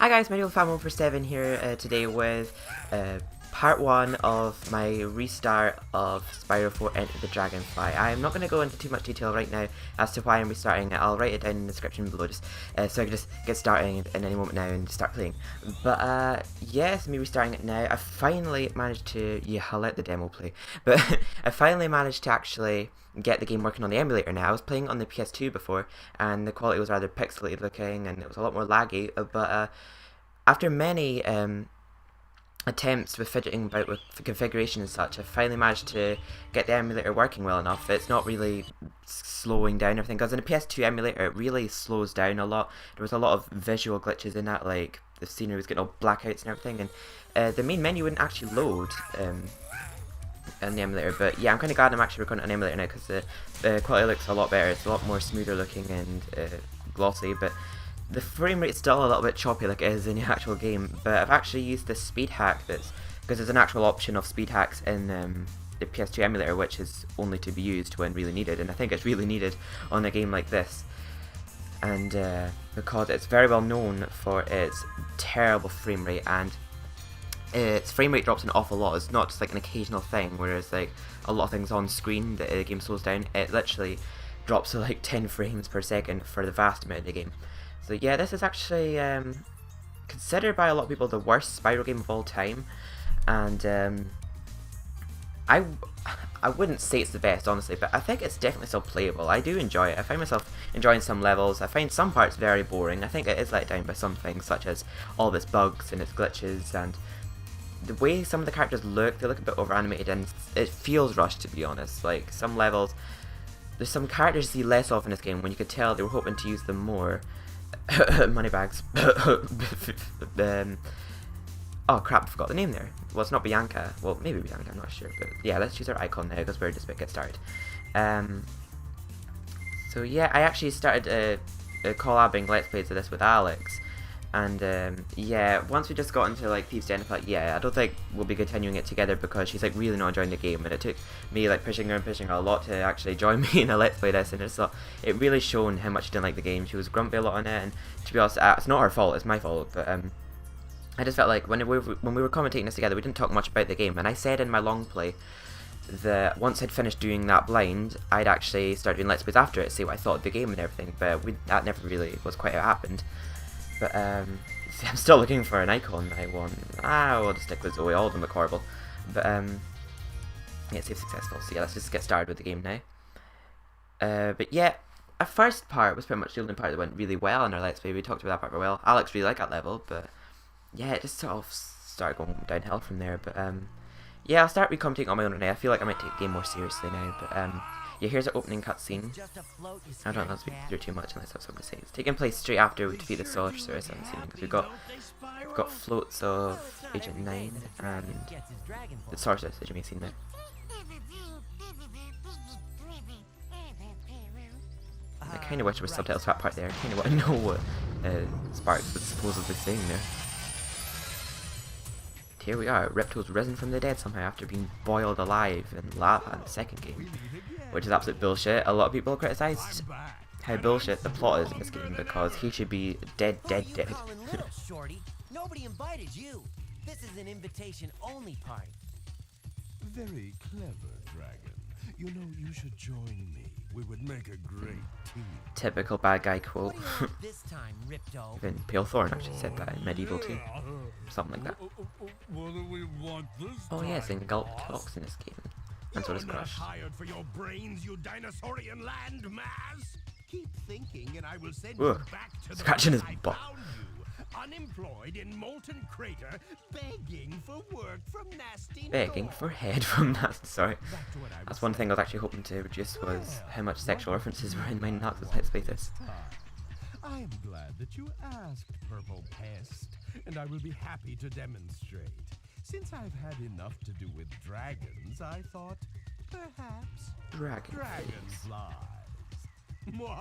Hi guys, MyDealFam147 here today with part 1 of my restart of Spyro 4 Enter the Dragonfly. I'm not going to go into too much detail right now as to why I'm restarting it. I'll write it down in the description below just so I can just get starting in any moment now and start playing. But yeah, it's me restarting it now. I finally managed to, yeah, I'll let the demo play, but I finally managed to actually get the game working on the emulator now. I was playing on the PS2 before and the quality was rather pixelated looking and it was a lot more laggy, but after many attempts with fidgeting about with configuration and such, I finally managed to get the emulator working well enough. It's not really slowing down everything, because in the PS2 emulator it really slows down a lot. There was a lot of visual glitches in that, like the scenery was getting all blackouts and everything, and the main menu wouldn't actually load in the emulator. But yeah, I'm kind of glad I'm actually recording on emulator now, because the quality looks a lot better. It's a lot more smoother looking and glossy, but the frame rate's still a little bit choppy like it is in the actual game. But I've actually used this speed hack because there's an actual option of speed hacks in the PS2 emulator, which is only to be used when really needed, and I think it's really needed on a game like this. And because it's very well known for its terrible frame rate, and its frame rate drops an awful lot. It's not just like an occasional thing, whereas like a lot of things on screen the game slows down. It literally drops to like 10 frames per second for the vast amount of the game. So yeah, this is actually considered by a lot of people the worst Spyro game of all time, and I wouldn't say it's the best, honestly, but I think it's definitely still playable. I do enjoy it. I find myself enjoying some levels. I find some parts very boring. I think it is let down by some things, such as all of its bugs and its glitches, and the way some of the characters look. They look a bit over animated and it feels rushed, to be honest. Like some levels, there's some characters you see less of in this game when you could tell they were hoping to use them more. Moneybags. Oh crap, I forgot the name there. Well, it's not Bianca. Well, maybe Bianca, I'm not sure. But yeah, let's choose our icon now because we're just about to get started. So yeah, I actually started collabing Let's Plays of this with Alex. And yeah, once we just got into like Thieves' Den, I thought, yeah, I don't think we'll be continuing it together because she's like really not enjoying the game, and it took me like pushing her a lot to actually join me in a Let's Play this, and it really shown how much she didn't like the game. She was grumpy a lot on it, and to be honest, it's not her fault, it's my fault, but I just felt like when we were commentating this together, we didn't talk much about the game, and I said in my long play that once I'd finished doing that blind, I'd actually start doing Let's Plays after it, see what I thought of the game and everything, but that never really was quite how it happened. But I'm still looking for an icon I want. We'll just stick with Zoe, all of them look horrible. But yeah, save successful. So yeah, let's just get started with the game now. But yeah, our first part was pretty much the only part that went really well in our Let's Play. We talked about that part very well. Alex really liked that level, but yeah, it just sort of started going downhill from there. But yeah, I'll start recommenting on my own now. I feel like I might take the game more seriously now, but yeah, here's our opening cutscene. I don't know if through too much unless I have something to say. It's taking place straight after we defeat the Sorceress, I'm assuming, because we've got floats of Agent 9 and the Sorceress, as you may have seen there. I kind of wish there was subtitles for that part there. I kind of want to know what Sparks was supposedly saying there. Here we are, Ripto's risen from the dead somehow after being boiled alive in lava in the second game, which is absolute bullshit. A lot of people criticised how bullshit the plot is in this game because he should be dead. Nobody invited you. This is an invitation-only party. Very clever, Dragon. You know, you should join me. We would make a great team. Typical bad guy quote. This time, Ripto. Even Pale Thorn actually said that in Medieval 2. Something like that. What do we want this Oh yes, and Gulp talks in this game. And so does Crush. Hired for your brains, you dinosaurian landmass. Keep thinking, and I will send Ugh, you back to scratching the his place butt. I found you. Unemployed in Molten Crater, begging for work from nasty Begging North. for head from that. Sorry. Back to what I was That's one thing I was actually hoping to reduce was how much sexual references were in my Knuckles Let's Play this. I am glad that you asked, Purple Pest, and I will be happy to demonstrate. Since I've had enough to do with dragons, I thought, perhaps, Dragonflies. Well,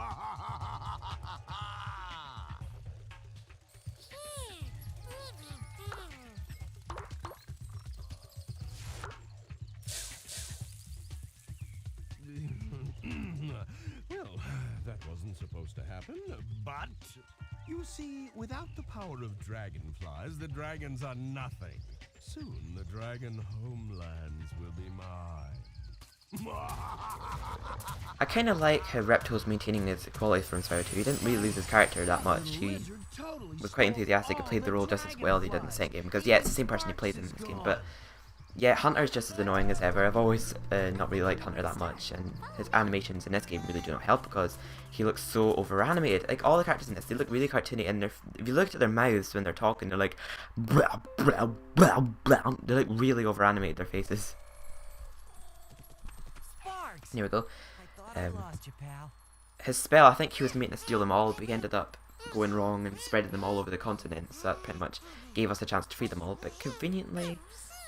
that wasn't supposed to happen, but You see, without the power of dragonflies, the dragons are nothing. Soon the dragon homelands will be mine. I kind of like how Ripto's maintaining his quality from Spyro 2. He didn't really lose his character that much. He was quite enthusiastic and played the role just as well as he did in the second game. Because yeah, it's the same person he plays in this game, but yeah, Hunter's just as annoying as ever. I've always not really liked Hunter that much, and his animations in this game really do not help because he looks so over animated. Like all the characters in this, they look really cartoony, and if you look at their mouths when they're talking, they're like blah, blah, blah, blah. They're like really over animated, their faces. Sparks! Here we go. I thought I lost you, pal. His spell, I think he was meant to steal them all, but he ended up going wrong and spreading them all over the continent, so that pretty much gave us a chance to free them all, but conveniently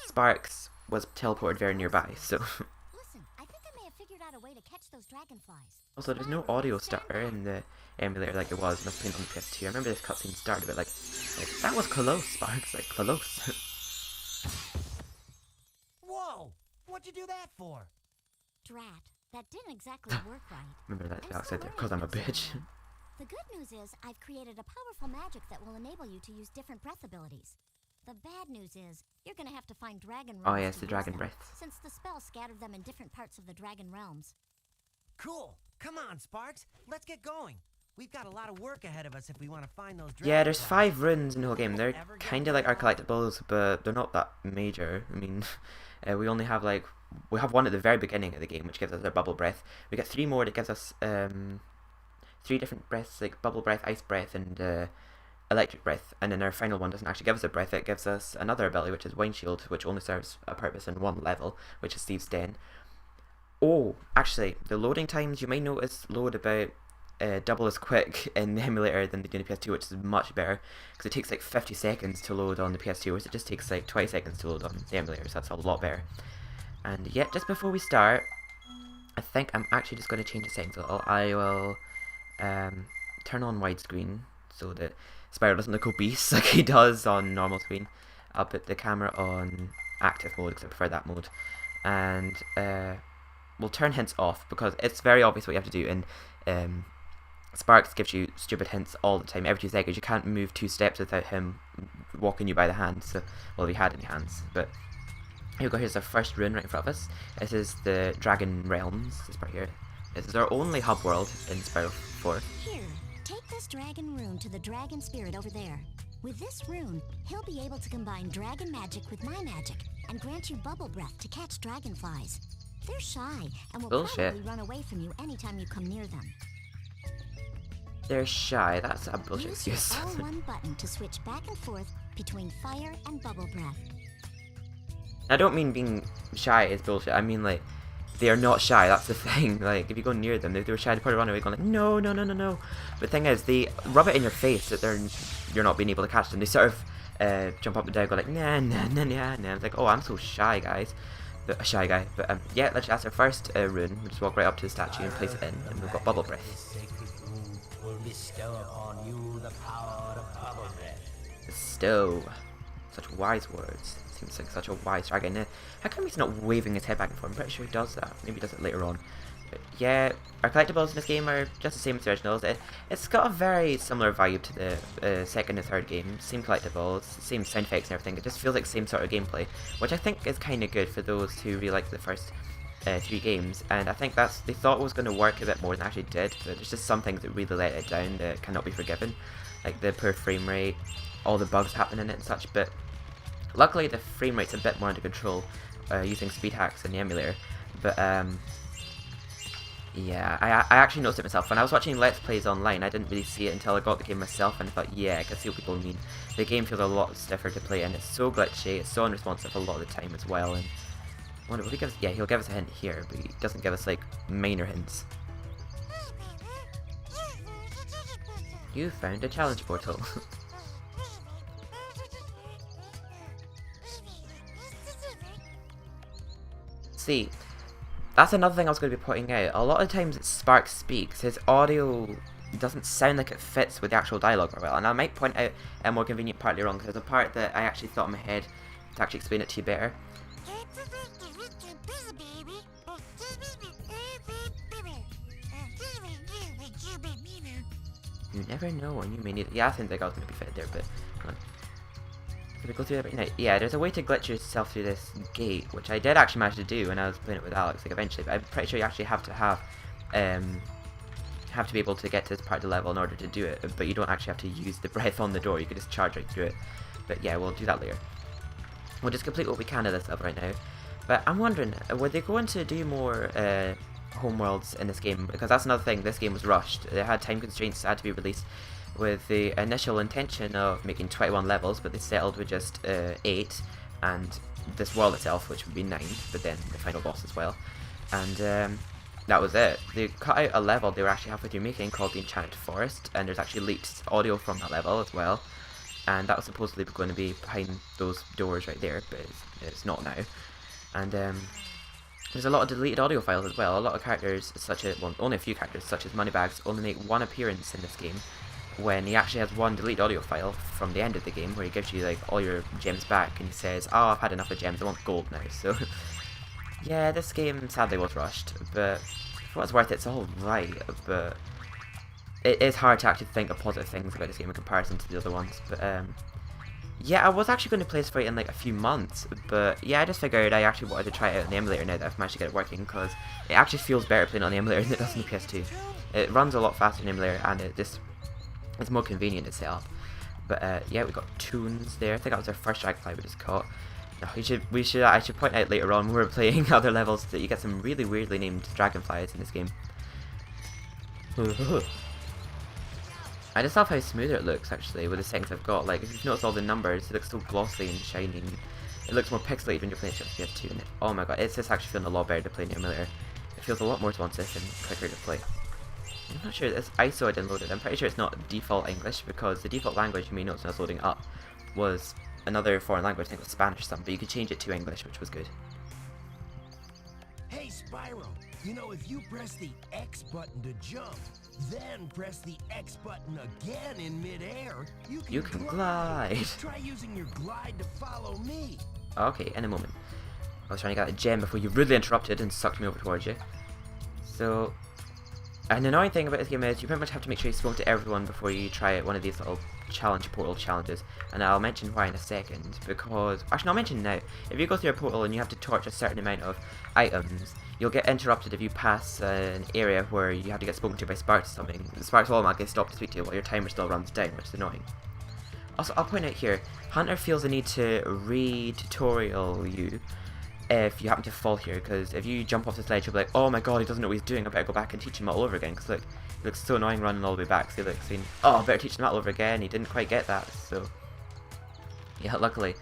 Sparks was teleported very nearby, so Listen, I think I may have figured out a way to catch those dragonflies. also there's no audio starter in the emulator like there was when I was playing on the PS2. I remember this cutscene started a bit like that was close, Sparks, like close. Whoa! What'd you do that for? Drat, that didn't exactly work right. Remember that I'm I said still there, cause I'm a learning bitch. how to. The good news is I've created a powerful magic that will enable you to use different breath abilities. The bad news is you're gonna have to find dragon realms. Oh yes, to the use dragon them, breath. since the spell scattered them in different parts of the dragon realms. Cool. Come on, Sparks. Let's get going. We've got a lot of work ahead of us if we want to find those Yeah, there's dragonflies. 5 runes in the whole game. They're kind of like our collectibles, but they're not that major. I mean, we only have like, we have one at the very beginning of the game, which gives us our bubble breath. We get 3 more that gives us 3 different breaths, like bubble breath, ice breath, and electric breath. And then our final one doesn't actually give us a breath, it gives us another ability, which is Wind Shield, which only serves a purpose in 1 level, which is Steve's Den. Oh, actually, the loading times, you may notice, load about double as quick in the emulator than they do in the PS2, which is much better, because it takes like 50 seconds to load on the PS2, whereas it just takes like 20 seconds to load on the emulator, so that's a lot better. And yeah, just before we start, I think I'm actually just going to change the settings a little. I will turn on widescreen so that Spyro doesn't look obese like he does on normal screen. I'll put the camera on active mode because I prefer that mode, and we'll turn hints off because it's very obvious what you have to do, and Sparks gives you stupid hints all the time. Every 2 seconds, you can't move 2 steps without him walking you by the hand. So, well, if he had any hands. But here we go. Here's our first rune right in front of us. This is the Dragon Realms. This part here. This is our only hub world in Spyro 4. Here, take this dragon rune to the dragon spirit over there. With this rune, he'll be able to combine dragon magic with my magic and grant you bubble breath to catch dragonflies. They're shy and will Bullshit. probably run away from you anytime you come near them. They're shy. That's a bullshit Use your excuse. L1 button to switch back and forth between fire and bubble breath. I don't mean being shy is bullshit. I mean like they are not shy. That's the thing. Like if you go near them, if they were shy, they'd probably run away, going like no, no, no, no, no. But the thing is, they rub it in your face that you're not being able to catch them. They sort of jump up and down, go like nah, nah, nah, nah, nah. It's like, oh, I'm so shy, guys. But a shy guy. But yeah, that's our first rune. We'll just walk right up to the statue and place it in, and we've got bubble breath. This sacred rune will bestow upon you the power of bubble breath. Bestow. Such wise words. Seems like such a wise dragon. How come he's not waving his head back and forth? I'm pretty sure he does that. Maybe he does it later on. But yeah, our collectibles in this game are just the same as the originals. It's got a very similar vibe to the second and third game. Same collectibles, same sound effects and everything. It just feels like the same sort of gameplay, which I think is kind of good for those who really like the first 3 games. And I think they thought it was going to work a bit more than it actually did, but there's just some things that really let it down that cannot be forgiven, like the poor frame rate, all the bugs happening in it and such. But luckily the frame rate's a bit more under control using speed hacks in the emulator. But yeah, I actually noticed it myself. When I was watching Let's Plays online, I didn't really see it until I got the game myself, and I thought, yeah, I can see what people mean. The game feels a lot stiffer to play, and it's so glitchy, it's so unresponsive a lot of the time as well. And I wonder if he gives, yeah, he'll give us a hint here, but he doesn't give us like minor hints. You found a challenge portal. See, that's another thing I was going to be pointing out. A lot of times Sparks speaks, his audio doesn't sound like it fits with the actual dialogue very well. And I might point out a more convenient part later on, because there's a part that I actually thought in my head to actually explain it to you better. You never know when you may need it. Yeah, I think I was going to be fitted there, but come on. Did we go through everything? Yeah, there's a way to glitch yourself through this gate, which I did actually manage to do when I was playing it with Alex, like eventually, but I'm pretty sure you actually have to be able to get to this part of the level in order to do it, but you don't actually have to use the breath on the door, you can just charge right through it. But yeah, we'll do that later. We'll just complete what we can of this level right now. But I'm wondering, were they going to do more homeworlds in this game? Because that's another thing, this game was rushed. It had time constraints that had to be released with the initial intention of making 21 levels, but they settled with just 8, and this world itself, which would be 9, but then the final boss as well. And that was it. They cut out a level they were actually halfway through making called the Enchanted Forest, and there's actually leaked audio from that level as well. And that was supposedly going to be behind those doors right there, but it's not now. And there's a lot of deleted audio files as well. A lot of characters, such as, well, only a few characters, such as Moneybags, only make one appearance in this game, when he actually has one deleted audio file from the end of the game, where he gives you like all your gems back, and he says, "Oh, I've had enough of gems, I want gold now." So yeah, this game sadly was rushed, but for what it's worth, it's all right. But it is hard to actually think of positive things about this game in comparison to the other ones. But yeah, I was actually going to play this fight in like a few months, but yeah, I just figured I actually wanted to try it out on the emulator now that I've managed to get it working, because it actually feels better playing on the emulator than it does on the PS2. It runs a lot faster in the emulator, and it's more convenient to set up. But yeah, we got tunes there. I think that was our first dragonfly we just caught. No, I should point out later on when we're playing other levels that you get some really weirdly named dragonflies in this game. I just love how smooth it looks actually with the settings I've got. Like, if you've noticed all the numbers, it looks so glossy and shiny. It looks more pixelated when you're playing it with PS2 in it. Oh my god, it's just actually feeling a lot better to play in the emulator. It feels a lot more responsive and quicker to play. I'm not sure this ISO I downloaded. I'm pretty sure it's not default English, because the default language you may notice when I was loading it up was another foreign language, I think it was Spanish or something, but you could change it to English, which was good. Hey Spyro, you know, if you press the X button to jump, then press the X button again in midair, you can glide. Try using your glide to follow me. Okay, in a moment. I was trying to get a gem before you rudely interrupted and sucked me over towards you. So, an annoying thing about this game is you pretty much have to make sure you spoke to everyone before you try one of these little portal challenges, and I'll mention why in a second, because, actually no, I'll mention now. If you go through a portal and you have to torch a certain amount of items, you'll get interrupted if you pass an area where you have to get spoken to by Sparks or something. The Sparks will automatically stop to speak to you while your timer still runs down, which is annoying. Also, I'll point out here, Hunter feels the need to re-tutorial you if you happen to fall here, because if you jump off the ledge, you'll be like, oh my god, he doesn't know what he's doing, I better go back and teach him all over again, because look, it looks so annoying running all the way back. So like saying, oh, I better teach him all over again, he didn't quite get that. So yeah, luckily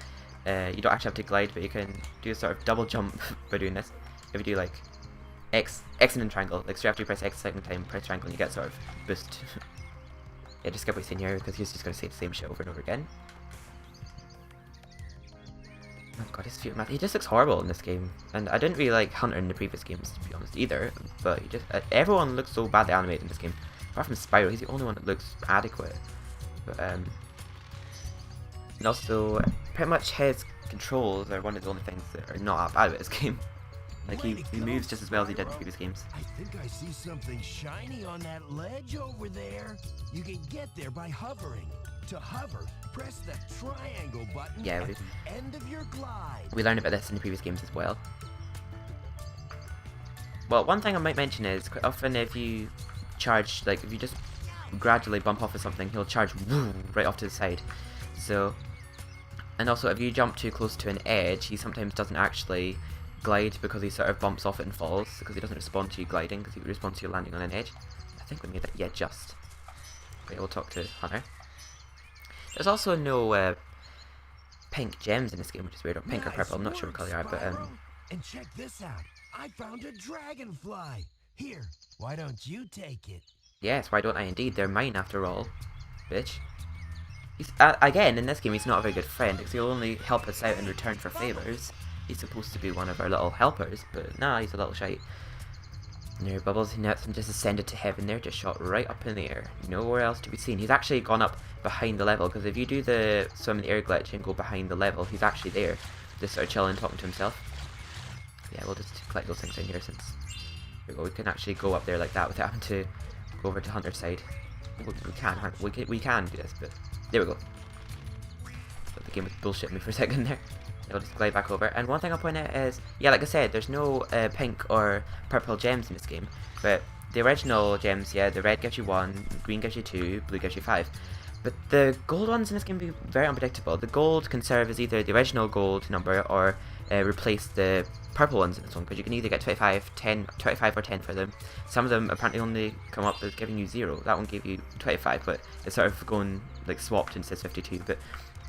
you don't actually have to glide, but you can do a sort of double jump by doing this. If you do like X and then triangle, like, so after you press X a second time, press triangle, and you get sort of boost. Yeah, just skip what he's saying here, because he's just going to say the same shit over and over again. Oh god, his feet, he just looks horrible in this game, and I didn't really like Hunter in the previous games, to be honest, either, but he just, everyone looks so badly animated in this game, apart from Spyro. He's the only one that looks adequate, but, and also, pretty much his controls are one of the only things that are not bad about this game. Like, he moves just as well as he did in previous games. I think I see something shiny on that ledge over there. You can get there by hovering. To hover, press the triangle button at the end of your glide. We learned about this in the previous games as well. Well, one thing I might mention is, quite often if you charge, like, if you just gradually bump off of something, he'll charge right off to the side. So, and also if you jump too close to an edge, he sometimes doesn't actually glide, because he sort of bumps off it and falls, because he doesn't respond to you gliding, because he responds to you landing on an edge. I think we made that, yeah, just. Okay, we'll talk to Hunter. There's also no pink gems in this game, which is weird, or pink or purple, I'm not sure what color they are, but And check this out, I found a dragonfly. Here, why don't you take it? Yes, why don't I indeed, they're mine after all, bitch. He's, again, in this game he's not a very good friend, because he'll only help us out in return for favours. He's supposed to be one of our little helpers, but nah, he's a little shite. Near Bubbles, he just ascended to heaven there, just shot right up in the air. Nowhere else to be seen. He's actually gone up behind the level, because if you do the swim in the air glitch and go behind the level, he's actually there, just sort of chilling, talking to himself. Yeah, we'll just collect those things in here, since we can actually go up there like that without having to go over to Hunter's side. we can do this, but there we go. But the game was bullshitting me for a second there. I'll just glide back over. And one thing I'll point out is, yeah, like I said, there's no pink or purple gems in this game, but the original gems, yeah, the red gives you 1, green gives you 2, blue gives you 5. But the gold ones in this game be very unpredictable. The gold can serve as either the original gold number or replace the purple ones in this one, because you can either get 25, 10, 25 or 10 for them. Some of them apparently only come up as giving you 0. That one gave you 25, but it's sort of going like swapped and says 52. But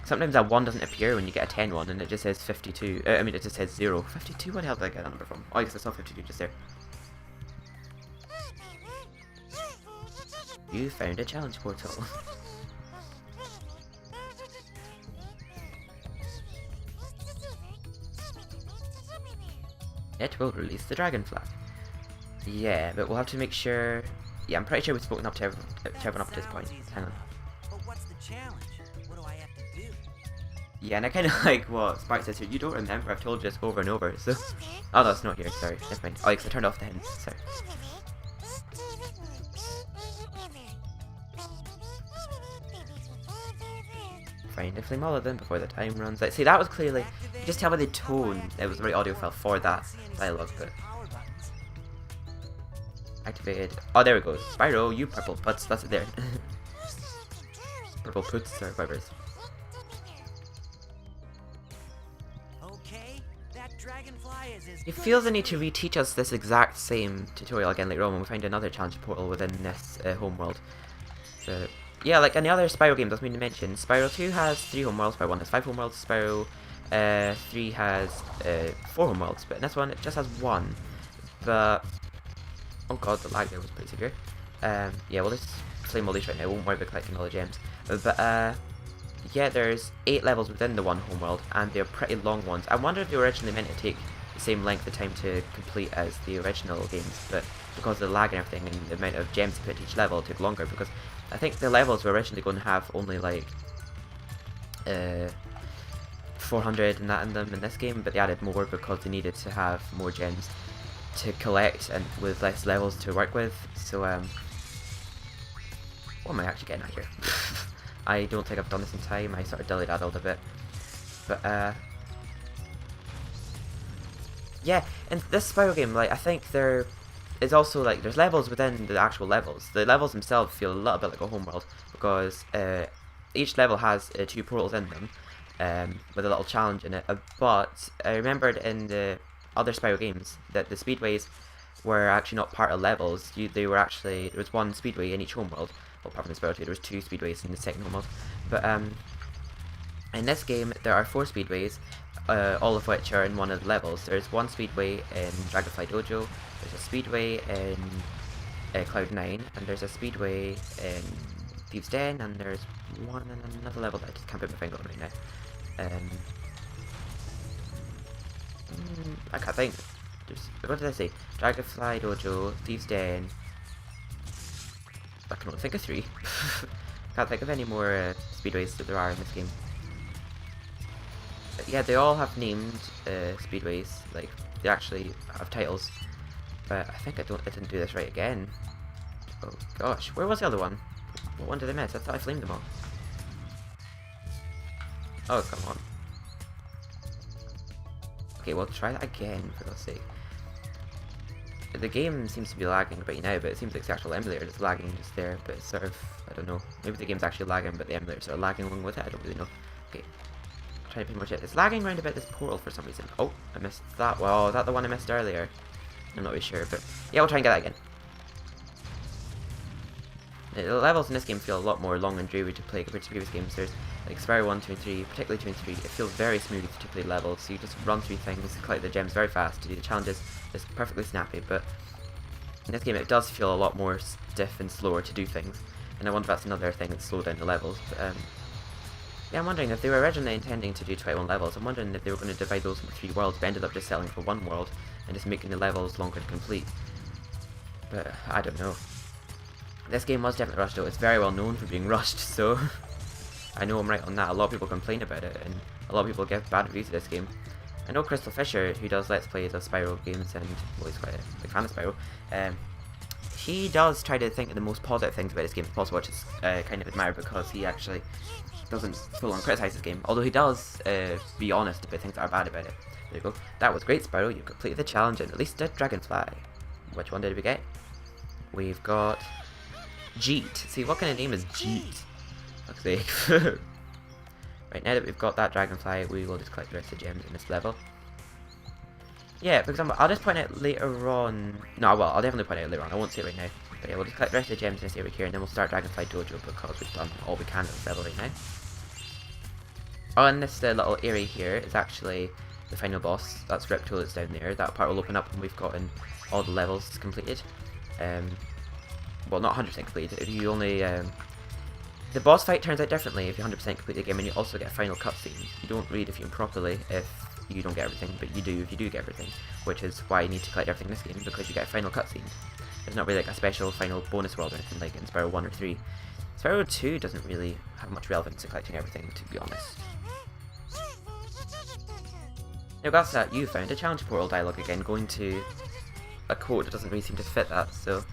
sometimes that 1 doesn't appear when you get a 10 one, and it just says 52. I mean, it just says 0. 52? Where the hell did I get that number from? Oh, I guess I saw 52 just there. You found a challenge portal. It will release the Dragonfly. Yeah, but we'll have to make sure... Yeah, I'm pretty sure we've spoken up to everyone up to this point. Hang on. But what's the challenge? What do I have to do? Yeah, and I kind of like what Spark says here. You don't remember, I've told you this over and over, so... Oh, no, it's not here, sorry. Never mind. Oh, because I turned off the hints, sorry. Find a flame all of them before the time runs out. See, that was clearly... You just tell by the tone it was the right audio file for that dialogue, but... Activated. Oh, there it goes. Spyro, you purple putz. That's it there. Purple puts or whatever it is. Okay, that dragonfly is as It good feels as the need to new. reteach us this exact same tutorial again later on when we find another challenge portal within this homeworld. So, yeah, like any other Spyro game, doesn't mean to mention, Spyro 2 has 3 homeworlds, Spyro 1 has 5 homeworlds, Spyro 3 has 4 homeworlds, but in this one it just has 1. But, oh god, the lag there was pretty severe. Yeah, we'll just flame all these right now, won't worry about collecting all the gems. But, yeah, there's 8 levels within the one homeworld, and they're pretty long ones. I wonder if they were originally meant to take the same length of time to complete as the original games, but because of the lag and everything and the amount of gems to put each level, it took longer, because I think the levels were originally going to have only like 400 and that in them in this game, but they added more because they needed to have more gems to collect and with less levels to work with. So what am I actually getting at here? I don't think I've done this in time. I sort of dilly-daddled a bit, but yeah, in this Spyro game, like, I think there is also, like, there's levels within the actual levels. The levels themselves feel a little bit like a homeworld, because each level has 2 portals in them, with a little challenge in it, but I remembered in the other Spyro games that the speedways were actually not part of levels. They were actually, there was 1 speedway in each homeworld. Well, apart from the Spyro 2, there was 2 speedways in the second homeworld, but in this game there are 4 speedways, all of which are in one of the levels. There's 1 speedway in Dragonfly Dojo, there's a speedway in Cloud 9, and there's a speedway in Thieves' Den, and there's one in another level that I just can't put my finger on right now. I can't think. What did I say? Dragonfly Dojo, Thieves' Den. I can only think of 3. Can't think of any more speedways that there are in this game. But yeah, they all have named speedways, like they actually have titles. But I think I didn't do this right again. Oh gosh, where was the other one? What one did I miss? I thought I flamed them all. Oh, come on. Okay, well, try that again, for God's sake. The game seems to be lagging right now, but it seems like the actual emulator is lagging just there, but it's sort of, I don't know. Maybe the game's actually lagging, but the emulator's sort of lagging along with it, I don't really know. Okay, try to pretty much it. It's lagging around about this portal for some reason. Oh, I missed that. Well, is that the one I missed earlier? I'm not really sure, but yeah, we'll try and get that again. The levels in this game feel a lot more long and dreary to play compared to previous games. There's like Spyro 1, 2, and 3, particularly 2 and 3, it feels very smooth to play levels, so you just run through things, collect the gems very fast, to do the challenges, it's perfectly snappy, but in this game it does feel a lot more stiff and slower to do things, and I wonder if that's another thing that slowed down the levels. But, yeah, I'm wondering if they were originally intending to do 21 levels, I'm wondering if they were going to divide those into 3 worlds, but ended up just selling for 1 world, and just making the levels longer to complete. But, I don't know. This game was definitely rushed though, it's very well known for being rushed, so I know I'm right on that. A lot of people complain about it, and a lot of people give bad reviews of this game. I know Crystal Fisher, who does Let's Plays of Spyro games, and well, he's quite a big fan of Spyro, he does try to think of the most positive things about this game as possible, which is kind of admired because he actually doesn't full on criticize this game, although he does be honest about things that are bad about it. There you go. That was great, Spyro. You completed the challenge and released a dragonfly. Which one did we get? We've got Jeet. See, what kind of name is Jeet? Fuck's sake. Right, now that we've got that dragonfly, we will just collect the rest of the gems in this level. Yeah, for example, I'll just point out later on. No, well, I'll definitely point out later on. I won't say it right now. But yeah, we'll just collect the rest of the gems in this area here, and then we'll start Dragonfly Dojo because we've done all we can at this level right now. Oh, and this little area here is actually the final boss. That's Ripto that's down there. That part will open up when we've gotten all the levels completed. Well, not 100% completed. If you only... the boss fight turns out differently if you 100% complete the game, and you also get a final cutscene. You don't read the game properly if you don't get everything, but you do if you do get everything, which is why you need to collect everything in this game, because you get a final cutscene. There's not really like a special final bonus world or anything like in Spyro 1 or 3. Spyro 2 doesn't really have much relevance to collecting everything, to be honest. Now, that's that. You found a challenge portal dialogue again, going to a code that doesn't really seem to fit that, so...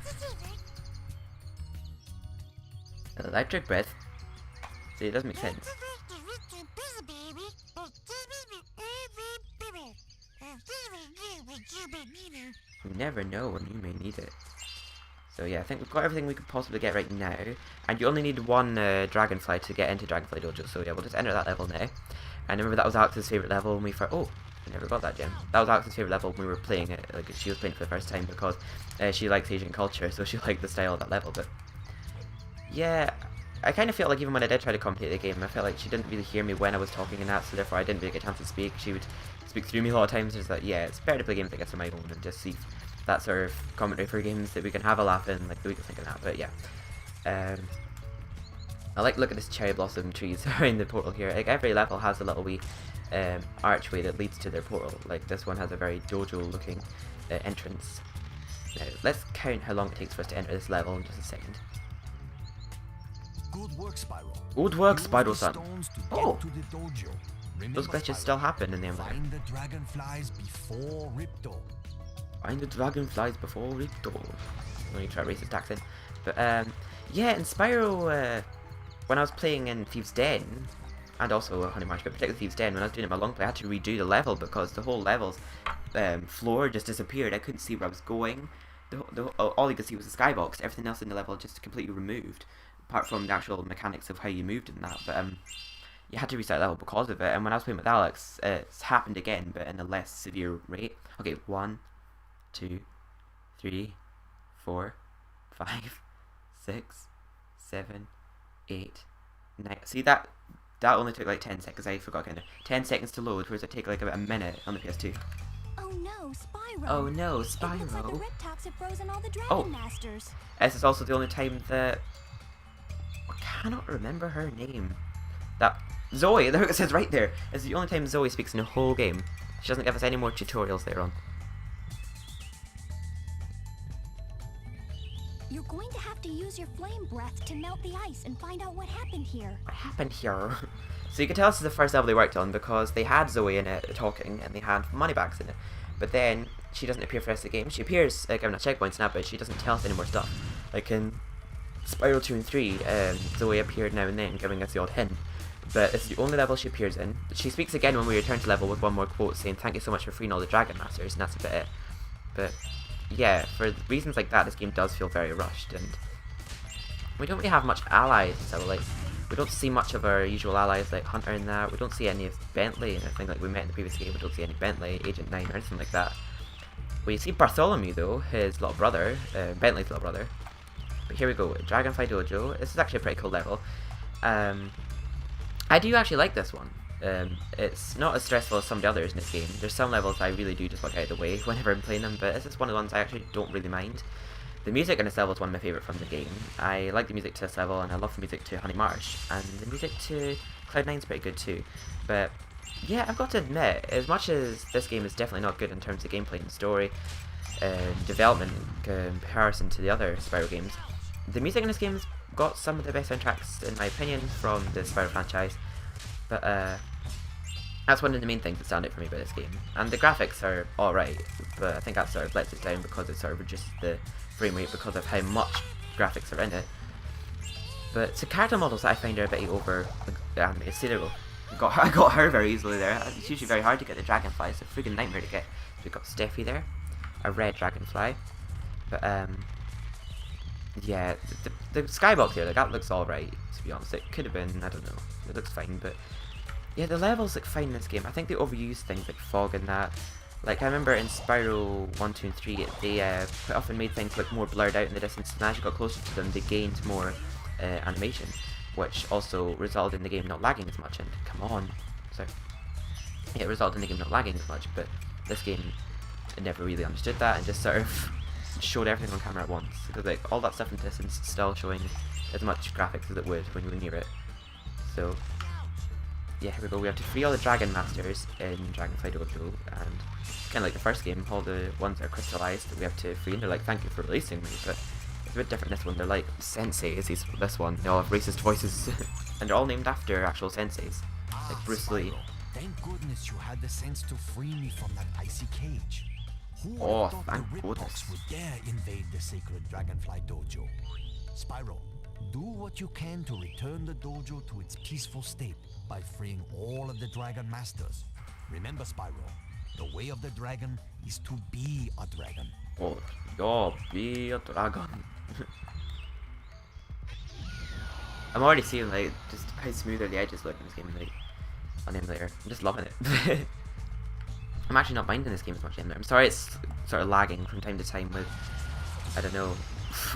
Electric breath? See, it doesn't make sense. You never know when you may need it. So yeah, I think we've got everything we could possibly get right now. And you only need one dragonfly to get into Dragonfly Dojo, so yeah, we'll just enter that level now. And remember that was Alex's favourite level when we first... Oh, I never got that gem. That was Alex's favourite level when we were playing it. Like, she was playing it for the first time because she likes Asian culture, so she liked the style of that level. But yeah, I kind of felt like even when I did try to commentate the game, I felt like she didn't really hear me when I was talking and that, so therefore I didn't really get a chance to speak. She would speak through me a lot of times. It's like, yeah, it's better to play games like this on my own and just see that sort of commentary for games that we can have a laugh in, like the week of thinking that. But yeah, I like look at this cherry blossom trees around the portal here. Like every level has a little wee archway that leads to their portal. Like this one has a very dojo looking entrance. Now let's count how long it takes for us to enter this level in just a second. Good work, Spyro. Good work, Spyro-san. Oh! Remember, Those glitches Spyro, still happen in the Emulator. find the dragonflies before Ripto. Find the dragonflies before Ripto. Let me try to raise his tax in. But yeah, in Spyro, when I was playing in Thieves' Den, and also Honey March, but particularly Thieves' Den, when I was doing it my long play, I had to redo the level because the whole level's floor just disappeared. I couldn't see where I was going. All you could see was the skybox. Everything else in the level just completely removed, apart from the actual mechanics of how you moved in that. But you had to restart the level because of it. And when I was playing with Alex, it's happened again, but in a less severe rate. Okay, 1, 2, 3, 4, 5, 6, 7, 8, 9. See that only took like 10 seconds. I forgot kind of 10 seconds to load, whereas it take like about a minute on the PS2. Oh no, Spyro! Oh no, It looks like the Spyro! Riptocs have frozen all the Dragon Oh. Masters. This is also the only time that I cannot remember her name. That Zoe. There it says right there. It's the only time Zoe speaks in the whole game. She doesn't give us any more tutorials later on. You're going to have to use your flame breath to melt the ice and find out what happened here. What happened here? So you can tell this is the first level they worked on because they had Zoe in it talking and they had Moneybags in it. But then she doesn't appear for the rest of the game. She appears giving us checkpoints now, but she doesn't tell us any more stuff. Like in Spyro 2 and 3, Zoe appeared now and then giving us the odd hint. But this is the only level she appears in. She speaks again when we return to level with one more quote saying thank you so much for freeing all the Dragon Masters, and that's about it. But yeah, for reasons like that, this game does feel very rushed, and we don't really have much allies, so like, we don't see much of our usual allies like Hunter and that. We don't see any of Bentley and everything like we met in the previous game. We don't see any Bentley, Agent 9 or anything like that. We see Bartholomew though, his little brother, Bentley's little brother. But here we go, Dragonfly Dojo. This is actually a pretty cool level. I do actually like this one. It's not as stressful as some of the others in this game. There's some levels I really do just walk out of the way whenever I'm playing them, but this is one of the ones I actually don't really mind. The music in this level is one of my favourite from the game. I like the music to this level, and I love the music to Honey Marsh, and the music to Cloud9's pretty good too. But yeah, I've got to admit, as much as this game is definitely not good in terms of gameplay and story, development in comparison to the other Spyro games, the music in this game's got some of the best soundtracks, in my opinion, from the Spyro franchise. But that's one of the main things that stand out for me about this game. And the graphics are alright, but I think that sort of lets it down because it sort of reduces the frame rate because of how much graphics are in it. But it's the character models that I find are a bit over animated. See, there we go. I got her very easily there. It's usually very hard to get the dragonfly. It's a freaking nightmare to get. So we've got Steffi there, a red dragonfly. But yeah, the skybox here, like, that looks alright, to be honest. It could have been, I don't know, it looks fine, but yeah, the levels look fine in this game. I think they overuse things like fog and that. Like, I remember in Spyro 1, 2, and 3, they quite often made things look more blurred out in the distance, and as you got closer to them, they gained more animation, which also resulted in the game not lagging as much. And come on, sorry, yeah, it resulted in the game not lagging as much, but this game never really understood that and just sort of showed everything on camera at once, because like all that stuff in the distance is still showing as much graphics as it would when you were near it. So yeah, here we go. We have to free all the dragon masters in Dragonfly Dojo, and kind of like the first game, all the ones that are crystallized we have to free, and they're like, thank you for releasing me. But it's a bit different this one. They're like senseis. This one, they all have racist voices and they're all named after actual senseis, like Bruce Lee. Thank goodness you had the sense to free me from that icy cage. Who would Oh, have thought thank the goodness. Ripto's would dare invade the sacred Dragonfly Dojo? Spyro, do what you can to return the dojo to its peaceful state by freeing all of the Dragon Masters. Remember, Spyro, the way of the dragon is to be a dragon. Oh, yo, be a dragon. I'm already seeing like just how smooth the edges look in this game, like on Emulator. I'm just loving it. I'm actually not minding this game as much anymore. I'm sorry it's sort of lagging from time to time with, I don't know,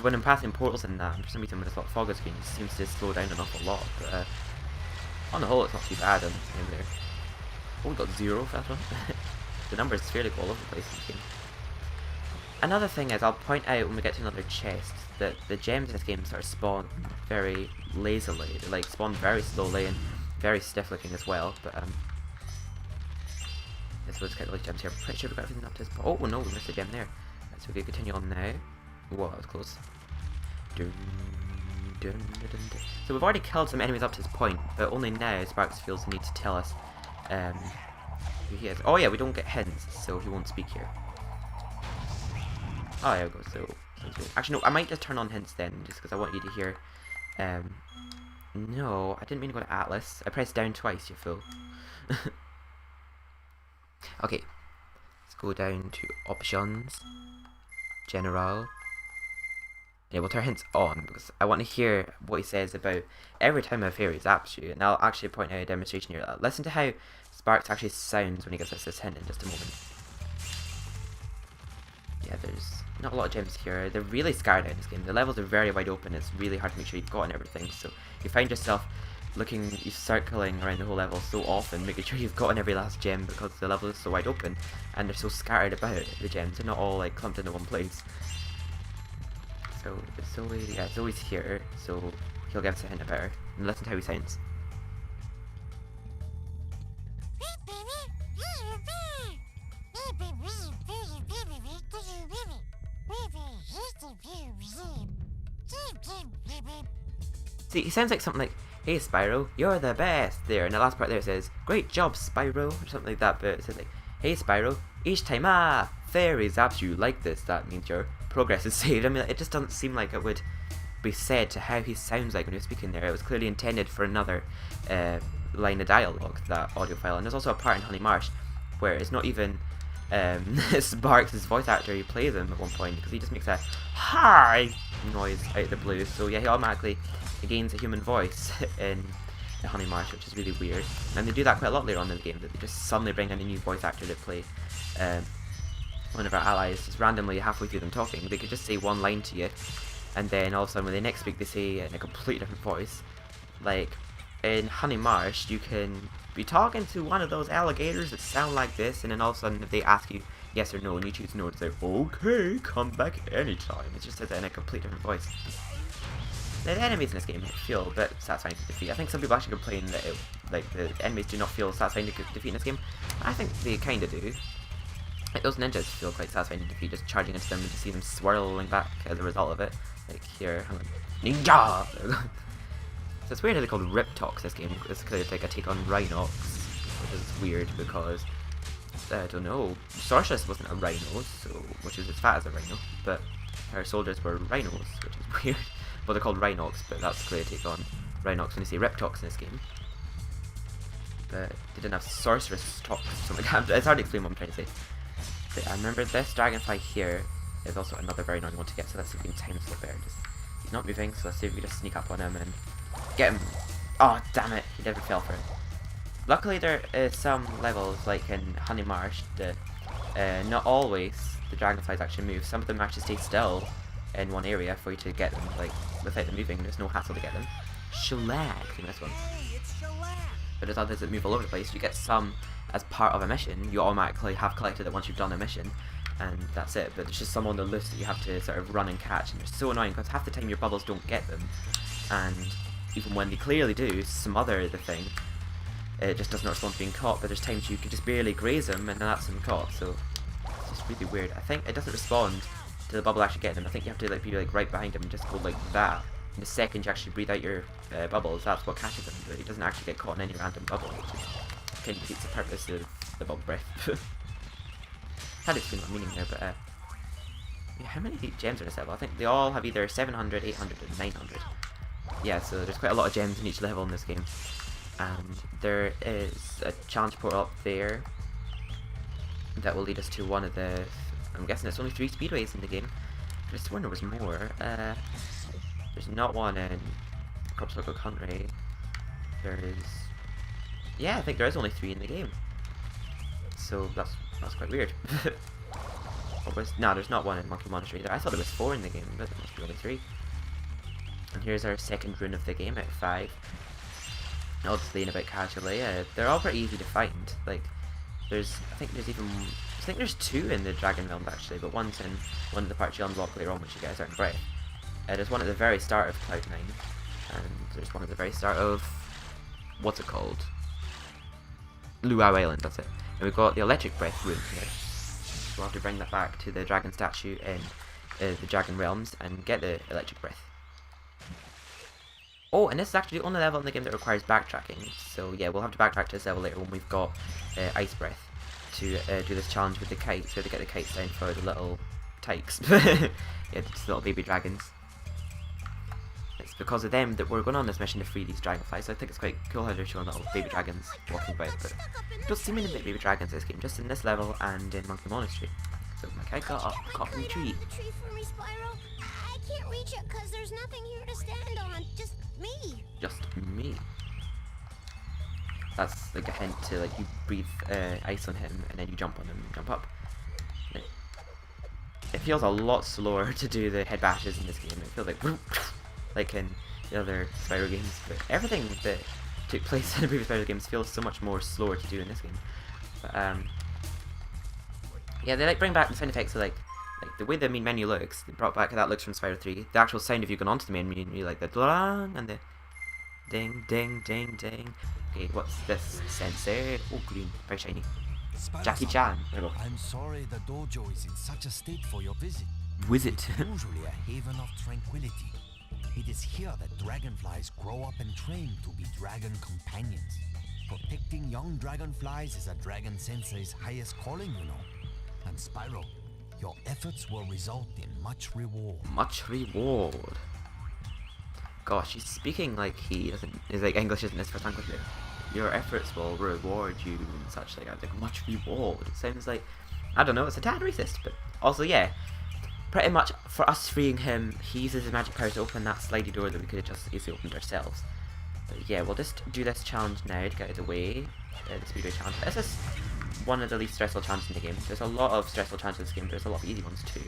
when I'm passing portals and that, for some reason when there's a lot of fog on screen, it seems to slow down an awful lot, but on the whole it's not too bad on Emulator. Oh, we got 0 for that one. The numbers fairly go all over the place in this game. Another thing is, I'll point out when we get to another chest, that the gems in this game sort of spawn very lazily. They like spawn very slowly and very stiff looking as well, but this was kind of like gems here. I'm pretty sure we got everything up to this point. Oh no, we missed a gem there. Right, so we can continue on now. Whoa, that was close. Dun, dun, dun, dun, dun. So we've already killed some enemies up to this point, but only now Sparks feels the need to tell us who he is. Oh yeah, we don't get hints, so he won't speak here. Oh, there we go. So actually, no, I might just turn on hints then, just because I want you to hear. No, I didn't mean to go to Atlas. I pressed down twice, you fool. Okay, let's go down to options, general. Yeah, we'll turn hints on because I want to hear what he says about every time a fairy zaps you, and I'll actually point out a demonstration here. Listen to how Sparks actually sounds when he gives us this hint in just a moment. Yeah, there's not a lot of gems here. They're really scarred out in this game. The levels are very wide open. It's really hard to make sure you've gotten everything, so you find yourself circling around the whole level so often, making sure you've gotten every last gem because the level is so wide open and they're so scattered about. The gems are not all like clumped into one place. So it's always here, so he'll give us a hint about her. And listen to how he sounds. See, he sounds like something like, "Hey Spyro, you're the best," there, and the last part there says, "Great job, Spyro," or something like that, but it says like, "Hey Spyro, each time fairy zaps you like this, that means your progress is saved." I mean, it just doesn't seem like it would be said to how he sounds like when he was speaking there. It was clearly intended for another line of dialogue, that audio file, and there's also a part in Honey Marsh where it's not even Sparks' voice actor who plays him at one point, because he just makes a hi noise out of the blue, so yeah, he automatically gains a human voice in Honey Marsh, which is really weird. And they do that quite a lot later on in the game, that they just suddenly bring in a new voice actor to play one of our allies, just randomly halfway through them talking. They could just say one line to you, and then all of a sudden when they next speak they say it in a completely different voice. Like in Honey Marsh, you can be talking to one of those alligators that sound like this, and then all of a sudden if they ask you yes or no and you choose no, it's like, "Okay, come back anytime." It just says it in a completely different voice. Now, the enemies in this game feel a bit satisfying to defeat. I think some people actually complain that the enemies do not feel satisfying to defeat in this game. I think they kind of do. Like, those ninjas feel quite satisfying to defeat, just charging into them and just see them swirling back as a result of it. Like here, hang on. Ninja! So it's weird how they called Ripto this game. It's clearly like a take on Rhinox, which is weird because, I don't know, Sorceress wasn't a rhino, so, which is as fat as a rhino, but our soldiers were rhinos, which is weird. Well, they're called Rhinox, but that's clearly take on Rhinox when you say Riptox in this game. But they didn't have Sorceress Tox or something like that. It's hard to explain what I'm trying to say. But I remember this Dragonfly here is also another very annoying one to get, so let's see if we can time slip better. He's not moving, so let's see if we just sneak up on him and get him. Oh, damn it, he never fell for it. Luckily there is some levels, like in Honey Marsh, that not always the Dragonflies actually move. Some of them actually stay still in one area for you to get them, like, without them moving. There's no hassle to get them. Shellac in this one. Hey, it's shellac. But there's others that move all over the place. You get some as part of a mission. You automatically have collected it once you've done a mission, and that's it. But there's just some on the list that you have to sort of run and catch, and they're so annoying because half the time your bubbles don't get them, and even when they clearly do, smother the thing, it just does not respond to being caught. But there's times you can just barely graze them, and then that's them caught. So it's just really weird. I think it doesn't respond to the bubble actually getting them. I think you have to like be like right behind them and just go like that. And the second you actually breathe out your bubbles, that's what catches them. But it doesn't actually get caught in any random bubble, which is kind of defeats the purpose of the bubble breath. Had to explain what I'm meaning there, but yeah, how many gems are in this level? I think they all have either 700, 800, and 900. Yeah, so there's quite a lot of gems in each level in this game. And there is a challenge portal up there that will lead us to one of the... I'm guessing there's only 3 speedways in the game. I just wonder there was more. There's not one in Crop Circle Country. There is... Yeah, I think there is only 3 in the game. So that's quite weird. No, there's not one in Monkey Monastery either. I thought there was 4 in the game, but there must be only 3. And here's our second rune of the game out of 5. I'll just lean about casually. They're all pretty easy to find. Like, I think there's 2 in the Dragon Realm actually, but one's in one of the parts you unlock later on, which you get a certain breath. There's one at the very start of Cloud 9, and there's one at the very start of, what's it called? Luau Island, that's it. And we've got the Electric Breath rune here. So we'll have to bring that back to the dragon statue in the Dragon Realms and get the Electric Breath. Oh, and this is actually the only level in the game that requires backtracking. So yeah, we'll have to backtrack to this level later when we've got Ice Breath to do this challenge with the kites. So we have to get the kites down for the little tykes. Yeah, just little baby dragons. It's because of them that we're going on this mission to free these dragonflies. So I think it's quite cool how they're showing little baby dragons walking about. But you don't see many baby dragons in this game, just in this level and in Monkey Monastery. So my kite got up, caught in the tree. The tree for me, Spyro. I can't reach it because there's nothing here to stand on. Just me. Just me. That's like a hint to like you breathe ice on him and then you jump on him and jump up. It feels a lot slower to do the head bashes in this game. It feels like in the other Spyro games, but everything that took place in the previous Spyro games feels so much more slower to do in this game. But yeah, they like bring back the sound effects of like the way the main menu looks. They brought back how that looks from Spyro 3. The actual sound of you going onto the main menu, like the dlang and the ding ding ding ding. Okay, what's this sensei? Oh, green, very shiny. Jackie Chan. There we go. I'm sorry the dojo is in such a state for your visit. Visit. Usually a haven of tranquility. It is here that dragonflies grow up and train to be dragon companions. Protecting young dragonflies is a dragon sensei's highest calling, you know. And Spyro, your efforts will result in much reward. Much reward. Gosh, he's speaking like he doesn't. Is like English isn't his first language. Your efforts will reward you and such like that. Like much reward. It sounds like, I don't know. It's a tad racist, but also yeah. Pretty much for us freeing him, he uses his magic powers to open that slidey door that we could have just easily opened ourselves. But yeah, we'll just do this challenge now to get out of the way. The speedway challenge. This is one of the least stressful challenges in the game. There's a lot of stressful challenges in this game, but there's a lot of easy ones too.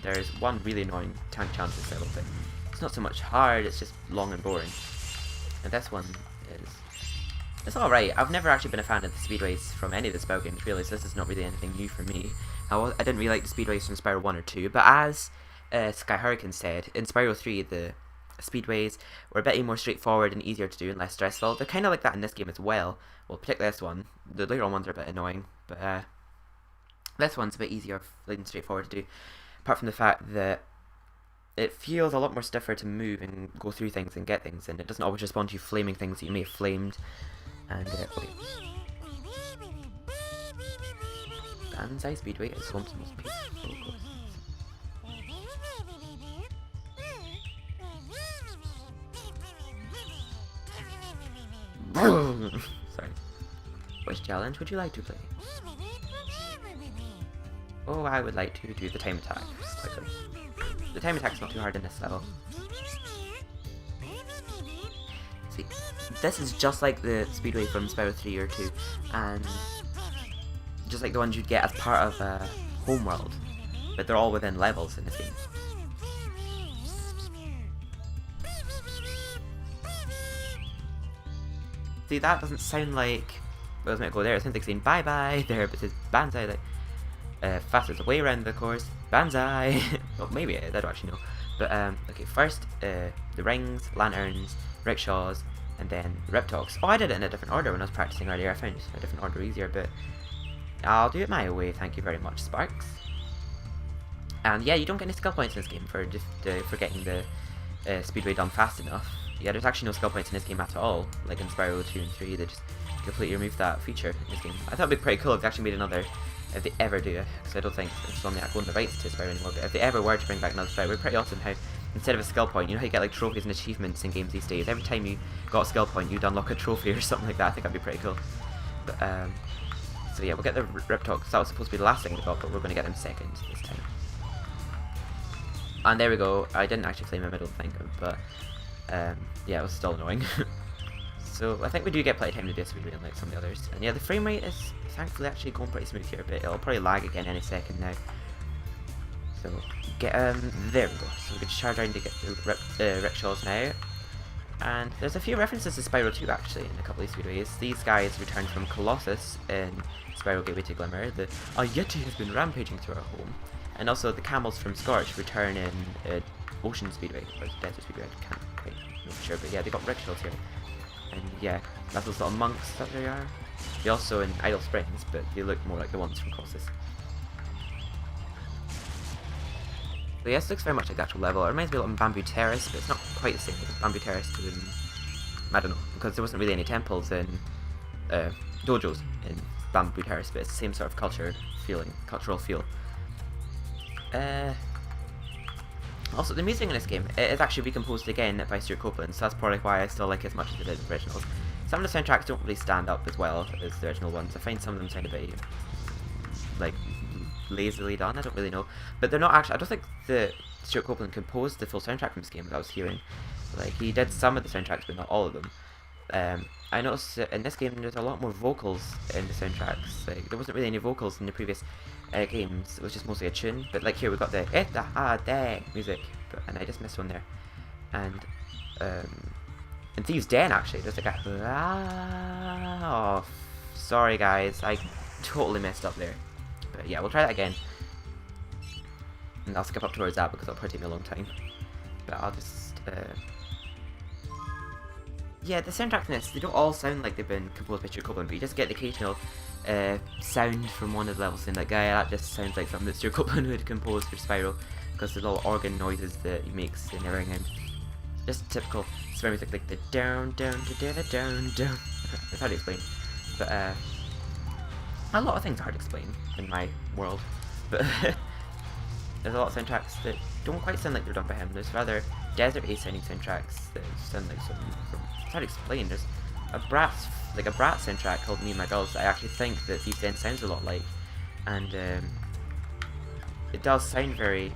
There's one really annoying tank challenge in this level, but it's not so much hard, it's just long and boring. And this one is... It's alright. I've never actually been a fan of the speedways from any of the Spyro games, really, so this is not really anything new for me. I didn't really like the speedways from Spyro 1 or 2, but as Sky Hurricane said, in Spyro 3 the speedways were a bit more straightforward and easier to do and less stressful. They're kind of like that in this game as well. Well, particularly this one. The later on ones are a bit annoying, but this one's a bit easier and straightforward to do. Apart from the fact that it feels a lot more stiffer to move and go through things and get things, and it doesn't always respond to you flaming things that you may have flamed. And okay. Banzai Speedway is Swamp's most peaceful course. Sorry. Which challenge would you like to play? Oh, I would like to do the time attack. The time attack's not too hard in this level. See, this is just like the speedway from Spyro 3 or 2, and just like the ones you'd get as part of Homeworld, but they're all within levels in this game. See, that doesn't sound like I was meant to go there. It sounds like saying bye bye there, but it says banzai, like fastest way around the course, banzai. Well, maybe it is, I don't actually know. But okay, first the rings, lanterns, rickshaws, and then Ripto's. Oh, I did it in a different order when I was practicing earlier. I found a different order easier, but I'll do it my way. Thank you very much, Sparks. And yeah, you don't get any skill points in this game for just for getting the speedway done fast enough. Yeah, there's actually no skill points in this game at all. Like in Spyro 2 and 3, they just completely removed that feature in this game. I thought it'd be pretty cool if they actually made another, if they ever do it, because I don't think Insomniac own the rights to Spyro anymore, but if they ever were to bring back another Spyro, it'd be pretty awesome how, instead of a skill point, you know how you get like trophies and achievements in games these days, every time you got a skill point, you'd unlock a trophy or something like that. I think that'd be pretty cool. But, so yeah, we'll get the Ripto, that was supposed to be the last thing we got, but we're going to get them second this time. And there we go. I didn't actually claim him, I don't think, but yeah, it was still annoying. So I think we do get plenty of time to do a speedrun like some of the others. And yeah, the frame rate is thankfully actually going pretty smooth here, but it'll probably lag again any second now. So get there we go. So we can charge around to get the rickshaws now. And there's a few references to Spyro 2 actually in a couple of these speedways. These guys returned from Colossus in Spyro Gateway to Glimmer. The Yeti has been rampaging through our home. And also the camels from Scorch return in Ocean Speedway, or Desert Speedway, I can't quite know for sure, but yeah, they got rickshaws here. And yeah, that's those little monks that they are. They also in Idle Springs, but they look more like the ones from Colossus. So yeah, this looks very much like the actual level. It reminds me a lot of Bamboo Terrace, but it's not quite the same as Bamboo Terrace because I don't know, because there wasn't really any temples in dojos in Bamboo Terrace, but it's the same sort of cultural feel. Also, the music in this game is actually recomposed again by Stuart Copeland, so that's probably why I still like it as much as I did the originals. Some of the soundtracks don't really stand up as well as the original ones. I find some of them sound a bit, like, lazily done, I don't really know. But they're not actually, I don't think Stuart Copeland composed the full soundtrack from this game that I was hearing. Like, he did some of the soundtracks, but not all of them. I noticed that in this game there's a lot more vocals in the soundtracks. Like, there wasn't really any vocals in the previous games, it was just mostly a tune. But like here we got the Eta Ha De music, and I just missed one there. And in Thieves' Den actually, there's like a oh, sorry guys, I totally messed up there. But yeah, we'll try that again. And I'll skip up towards that because it'll probably take me a long time. But I'll just yeah, the soundtracks in this, they don't all sound like they've been composed by Stuart Copeland, but you just get the occasional sound from one of the levels saying like, that just sounds like something that Stuart Copeland would compose for Spyro, because the little organ noises that he makes in every end. Just typical Spyro music, like the down, down, down, down, down. It's hard to explain. But a lot of things are hard to explain in my world. But there's a lot of soundtracks that don't quite sound like they're done by him. There's rather desert-y sounding soundtracks that sound like something from... It's hard to explain. There's a Brat soundtrack called Me and My Girls that I actually think that Thieves' Den sounds a lot like. And it does sound very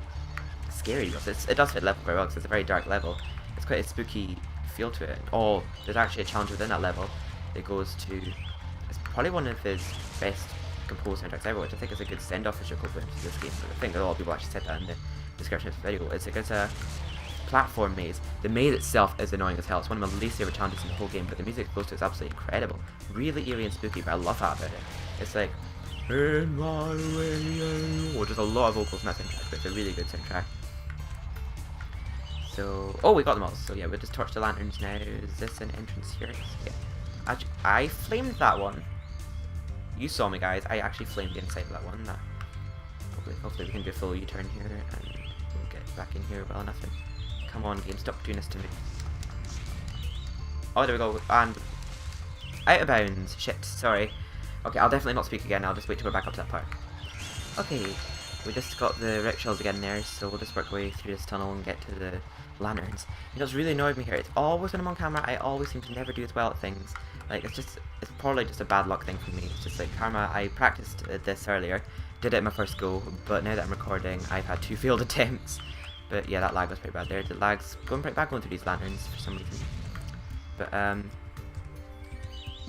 scary. It does fit the level very well because it's a very dark level. It's quite a spooky feel to it. Oh, there's actually a challenge within that level that goes to... It's probably one of his best composed soundtracks ever, which I think is a good send-off for Stuart Copeland to this game. I think a lot of people actually said that in the description of the video. It's a platform maze. The maze itself is annoying as hell. It's one of my least favorite challenges in the whole game, but the music goes to is absolutely incredible. Really eerie and spooky, but I love that about it. It's like, in my way, oh, there's a lot of vocals in that soundtrack, but it's a really good soundtrack. So, oh, we got them all. So yeah, we'll just torch the lanterns now. Is this an entrance here? Yeah. Actually, I flamed that one. You saw me, guys. I actually flamed the inside of that one. Hopefully we can do a full U-turn here, and we'll get back in here well enough. And come on, game, stop doing this to me. Oh, there we go. And out of bounds. Shit, sorry. Okay, I'll definitely not speak again. I'll just wait till we're back up to that part. Okay, we just got the rickshaws again there, so we'll just work our way through this tunnel and get to the lanterns. You know, it's really annoyed me here. It's always when I'm on camera, I always seem to never do as well at things. Like, it's probably just a bad luck thing for me. It's just like karma. I practiced this earlier, did it in my first go, but now that I'm recording, I've had 2 failed attempts. But yeah, that lag was pretty bad there. The lag's going pretty bad going through these lanterns for some reason. But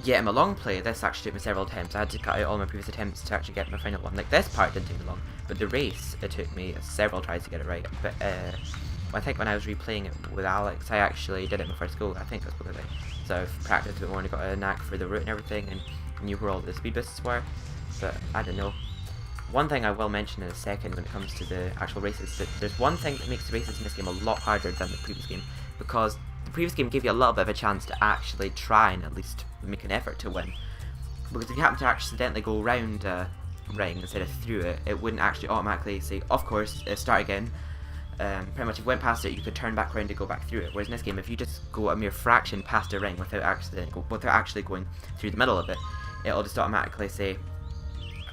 yeah, in my long play, this actually took me several attempts. I had to cut out all my previous attempts to actually get my final one. Like, this part didn't take me long, but the race, it took me several tries to get it right. But I think when I was replaying it with Alex, I actually did it in my first go. I think that's because I've practiced a bit more and got a knack for the route and everything, and knew where all the speed boosts were. But I don't know. One thing I will mention in a second when it comes to the actual races, that there's one thing that makes the races in this game a lot harder than the previous game, because the previous game gave you a little bit of a chance to actually try and at least make an effort to win. Because if you happen to accidentally go around a ring instead of through it, it wouldn't actually automatically say, of course, start again. Pretty much if you went past it, you could turn back around to go back through it. Whereas in this game, if you just go a mere fraction past a ring without actually going through the middle of it, it'll just automatically say,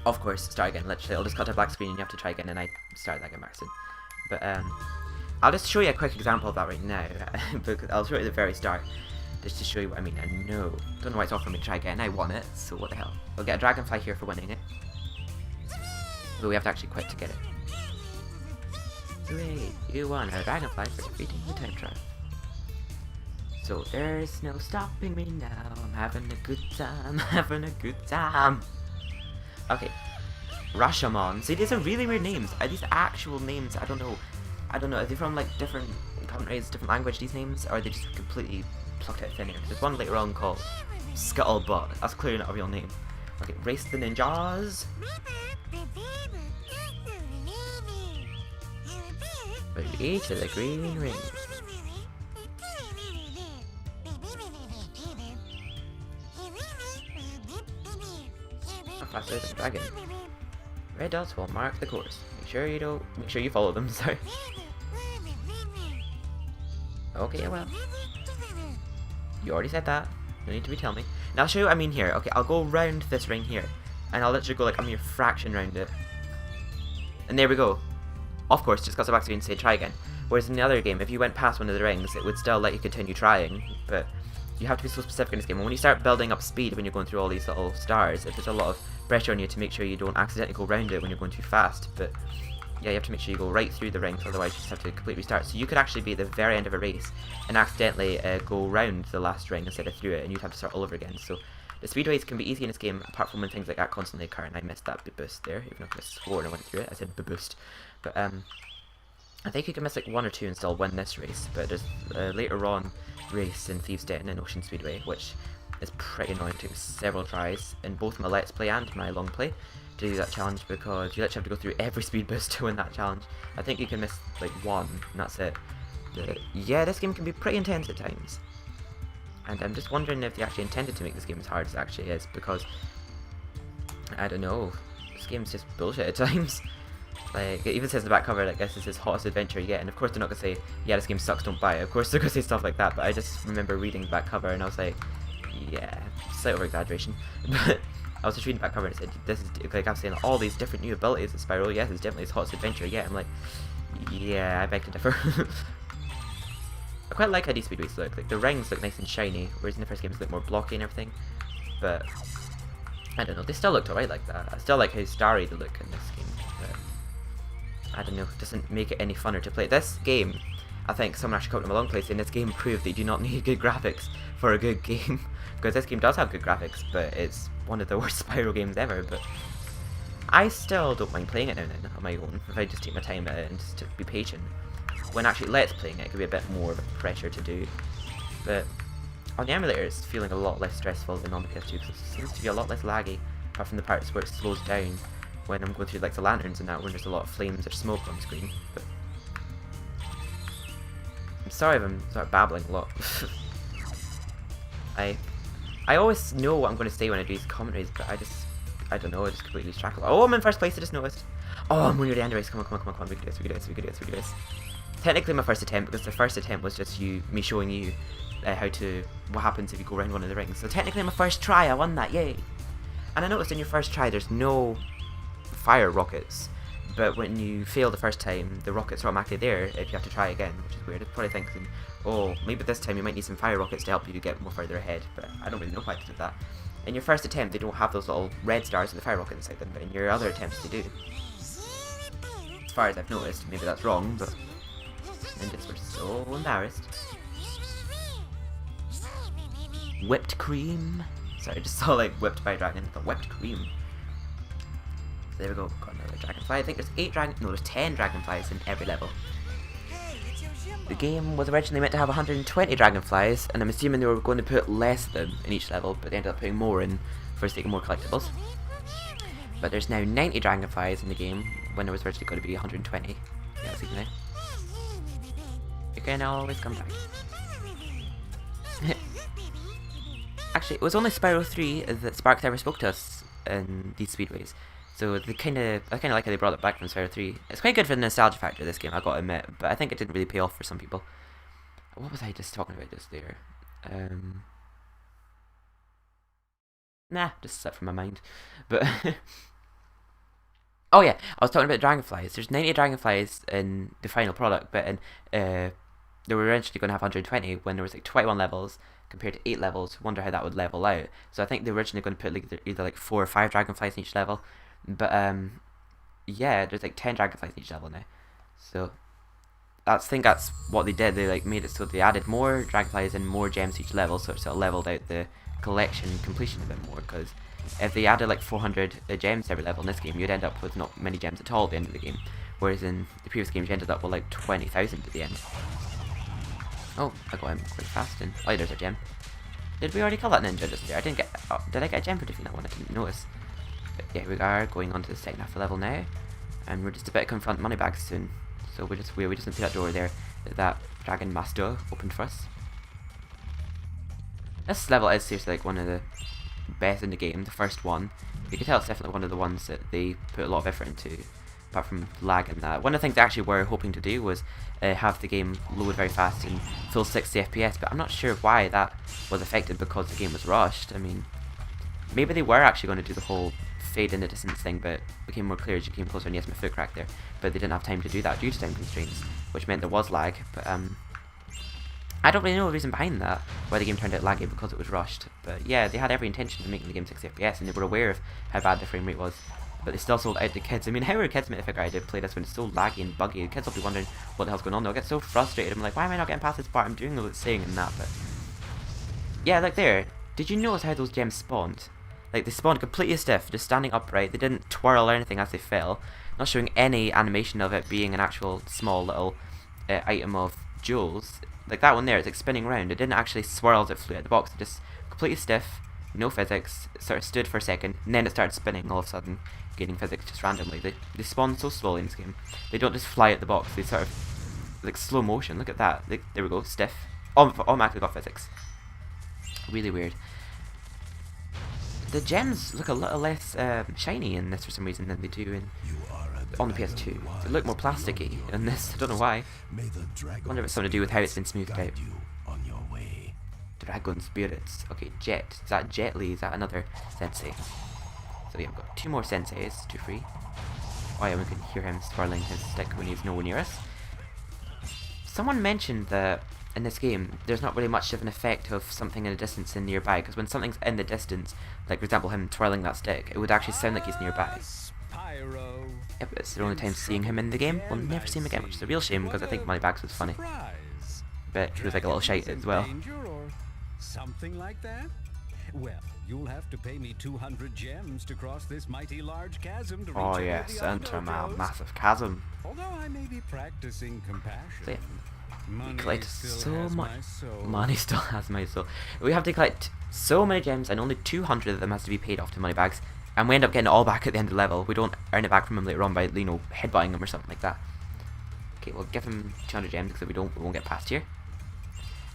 of course, start again. Literally, it'll just cut to a black screen and you have to try again, and I started that game by accident. But I'll just show you a quick example of that right now. Because I'll show you at the very start, just to show you what I mean. I don't know why it's offering me to try again. I won it, so what the hell. We'll get a dragonfly here for winning it. But we have to actually quit to get it. Hooray! You won a dragonfly for defeating the time trap. So there's no stopping me now. I'm having a good time, having a good time. Okay, Rashomon. See, these are really weird names. Are these actual names? I don't know. Are they from like different countries, different language, these names? Or are they just completely plucked out of thin air? There's one later on called Scuttlebutt. That's clearly not a real name. Okay, Race the Ninjas. Maybe to the green ring. Faster than dragon. Red dots will mark the course. Make sure you follow them, sorry. Okay, well. You already said that. No need to retell me. Now I'll show you what I mean here. Okay, I'll go round this ring here. And I'll literally go like a mere fraction round it. And there we go. Of course, just got to back screen and say try again. Whereas in the other game, if you went past one of the rings, it would still let you continue trying. But you have to be so specific in this game. And when you start building up speed when you're going through all these little stars, there's a lot of pressure on you to make sure you don't accidentally go round it when you're going too fast. But yeah, you have to make sure you go right through the rings, otherwise you just have to completely restart. So you could actually be at the very end of a race and accidentally go round the last ring instead of through it, and you'd have to start all over again. So the speedways can be easy in this game, apart from when things like that constantly occur, and I missed that boost there, even though I swore and I went through it. I said boost. But I think you can miss like 1 or 2 and still win this race, but there's a later on race in Thieves' Den and Ocean Speedway, which is pretty annoying. It took several tries in both my Let's Play and my Long Play to do that challenge, because you literally have to go through every speed boost to win that challenge. I think you can miss like 1 and that's it. But yeah, this game can be pretty intense at times. And I'm just wondering if they actually intended to make this game as hard as it actually is, because I don't know, this game's just bullshit at times. Like, it even says in the back cover, like, this is his hottest adventure yet, and of course they're not going to say, yeah, this game sucks, don't buy it. Of course they're going to say stuff like that, but I just remember reading the back cover and I was like, yeah, slight over-exaggeration. But I was just reading the back cover and it said, this is, like, I'm saying all these different new abilities in Spyro, yes, it's definitely his hottest adventure yet. I'm like, yeah, I beg to differ. I quite like how these speedways look. Like, the rings look nice and shiny, whereas in the first game it's a bit more blocky and everything. But I don't know, they still looked alright like that. I still like how starry they look in this game. But I don't know, it doesn't make it any funner to play. This game, I think someone actually called it a long play saying this game proved that you do not need good graphics for a good game. Because this game does have good graphics, but it's one of the worst Spyro games ever. But I still don't mind playing it now and then on my own, if I just take my time at it and just to be patient. When actually Let's Playing it could be a bit more of a pressure to do. But on the emulator it's feeling a lot less stressful than on the PS2, because it seems to be a lot less laggy, apart from the parts where it slows down when I'm going through like the lanterns and that, when there's a lot of flames or smoke on screen. But I'm sorry if I'm sort of babbling a lot. I always know what I'm going to say when I do these commentaries, but I don't know, I just completely lose track of it. Oh, I'm in first place, I just noticed. Oh, I'm near the end race, come on, we can do this. Technically my first attempt, because the first attempt was just me showing you what happens if you go around one of the rings. So technically my first try, I won that, yay! And I noticed in your first try there's no fire rockets, but when you fail the first time, the rockets are automatically there if you have to try again, which is weird. It's probably thinking, oh, maybe this time you might need some fire rockets to help you get more further ahead, but I don't really know why to do that. In your first attempt, they don't have those little red stars with the fire rocket inside them, but in your other attempts, they do. As far as I've noticed, maybe that's wrong, but ninjas were so embarrassed. Whipped cream. Sorry, I just saw like whipped by a dragon. The whipped cream. There we go. Got another dragonfly. I think there's there's 10 dragonflies in every level. The game was originally meant to have 120 dragonflies, and I'm assuming they were going to put less of them in each level, but they ended up putting more in for the sake of more collectibles. But there's now 90 dragonflies in the game, when there was originally going to be 120. Yeah, see now. You can always come back. Actually, it was only Spyro 3 that Sparks ever spoke to us in these speedways. So I kind of like how they brought it back from Spyro 3. It's quite good for the nostalgia factor of this game, I gotta admit, but I think it didn't really pay off for some people. What was I just talking about just there? Nah, just slipped from my mind. But oh yeah, I was talking about dragonflies. There's 90 dragonflies in the final product, but they were eventually going to have 120 when there was like 21 levels compared to 8 levels. Wonder how that would level out. So I think they were originally going to put like either like 4 or 5 dragonflies in each level. But yeah, there's like 10 dragonflies in each level now. So I think that's what they did. They like made it so they added more dragonflies and more gems to each level, so it sort of leveled out the collection completion a bit more. Because if they added like 400 gems to every level in this game, you'd end up with not many gems at all at the end of the game. Whereas in the previous games, you ended up with like 20,000 at the end. Oh, I got him quite fast. And oh, there's a gem. Did we already kill that ninja just there? I didn't get. Oh, did I get a gem for defeating that one? I didn't notice. But yeah, we are going on to the second half of the level now, and we're just about to confront Moneybags soon. So we just went through that door there that Dragon Master opened for us. This level is seriously like one of the best in the game. The first one, you can tell it's definitely one of the ones that they put a lot of effort into. Apart from lag and that, one of the things they actually were hoping to do was have the game load very fast and full 60 FPS, but I'm not sure why that was affected because the game was rushed. I mean, maybe they were actually going to do the whole fade in the distance thing, but it became more clear as you came closer. And yes, my foot cracked there, but they didn't have time to do that due to time constraints, which meant there was lag. But I don't really know the reason behind that, why the game turned out laggy because it was rushed. But yeah, they had every intention of making the game 60 FPS, and they were aware of how bad the frame rate was. But they still sold it out to kids. I mean, how are kids meant to figure out how to play this when it's so laggy and buggy? The kids will be wondering what the hell's going on. They'll get so frustrated. I'm like, why am I not getting past this part? I'm doing all the saying and that, but yeah, like there. Did you notice how those gems spawned? Like, they spawned completely stiff, just standing upright. They didn't twirl or anything as they fell. Not showing any animation of it being an actual small little item of jewels. Like that one there, it's like spinning around. It didn't actually swirl as it flew out the box. It just completely stiff, no physics. It sort of stood for a second, and then it started spinning all of a sudden, gaining physics just randomly. They spawn so slowly in this game. They don't just fly at the box. They sort of like slow motion. Look at that. Like, there we go, stiff. Automatically got physics. Really weird. The gems look a little less shiny in this for some reason than they do on the PS2. They look more plasticky in this. I don't know why. I wonder if it's something to do with how it's been smoothed out. Dragon spirits. Okay, Jet. Is that Jet Li? Is that another sensei? So yeah, we've got 2 more senseis to free. Oh yeah, we can hear him swirling his stick when he's nowhere near us. Someone mentioned that in this game, there's not really much of an effect of something in the distance and nearby, because when something's in the distance, like for example him twirling that stick, it would actually sound like he's nearby. Spyro. Yep, it's the only time seeing him in the game. We'll never see him again, which is a real shame because I think Moneybags was funny. But he was like a little shite as well. Something like that? Well, you'll have to pay me 200 gems to cross this mighty large chasm to reach Oh yes, enter my massive chasm. Although I may be practicing compassion. So yeah. Money Collect still so has much. my soul. Money still has my soul. We have to collect so many gems, and only 200 of them has to be paid off to Moneybags, and we end up getting it all back at the end of the level. We don't earn it back from him later on by, you know, headbutting him or something like that. Okay, we'll give him 200 gems because we won't get past here.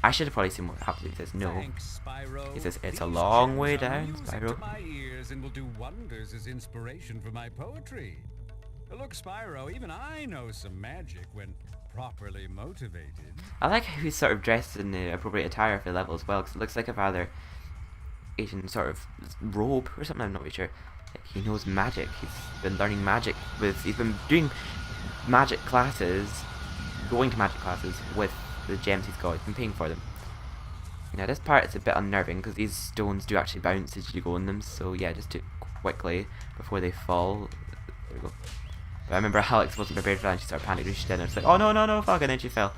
I should have probably seen what happens if he says no. Thanks, Spyro. He says it's a These long gems way are down, music Spyro. to my ears and will do wonders as inspiration for my poetry. Look, Spyro, even I know some magic when properly motivated. I like how he's sort of dressed in the appropriate attire for the level as well, because it looks like a rather Asian sort of robe or something, I'm not really sure. Like, he knows magic. He's been learning magic he's been doing magic classes, going to magic classes with the gems he's got. He's been paying for them. Now this part is a bit unnerving because these stones do actually bounce as you go in them, so yeah, just do it quickly before they fall. There we go. But I remember Alex wasn't prepared for that and she started panicking. She did, and it's like, oh no, no, no, fuck, and then she fell.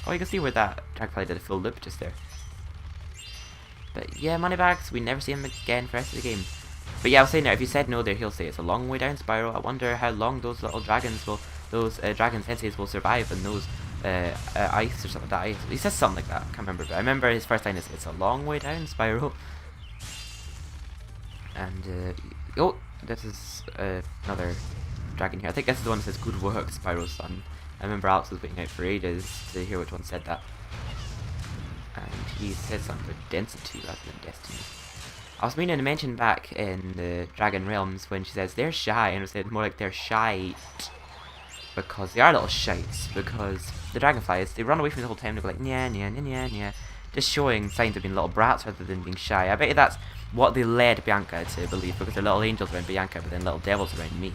Oh, you can see where that Dragonfly did a full loop just there. But yeah, Moneybags, we never see him again for the rest of the game. But yeah, I was saying that if you said no there, he'll say it's a long way down, Spyro. I wonder how long those little dragons will, those dragon senseis will survive in those ice or something like that. He says something like that, I can't remember. But I remember his first line is, it's a long way down, Spyro. And, oh, this is another dragon here. I think this is the one that says, good work, Spyro's son. I remember Alex was waiting out for ages to hear which one said that. And he said something about density rather than destiny. I was meaning to mention back in the Dragon Realms when she says they're shy, and it said more like they're shite. Because they are little shites. Because the dragonflies, they run away from the whole time, they go like, nya, nya, nya, nya, nya. Just showing signs of being little brats rather than being shy. I bet you that's what they led Bianca to believe, because they're little angels around Bianca, but then little devils around me.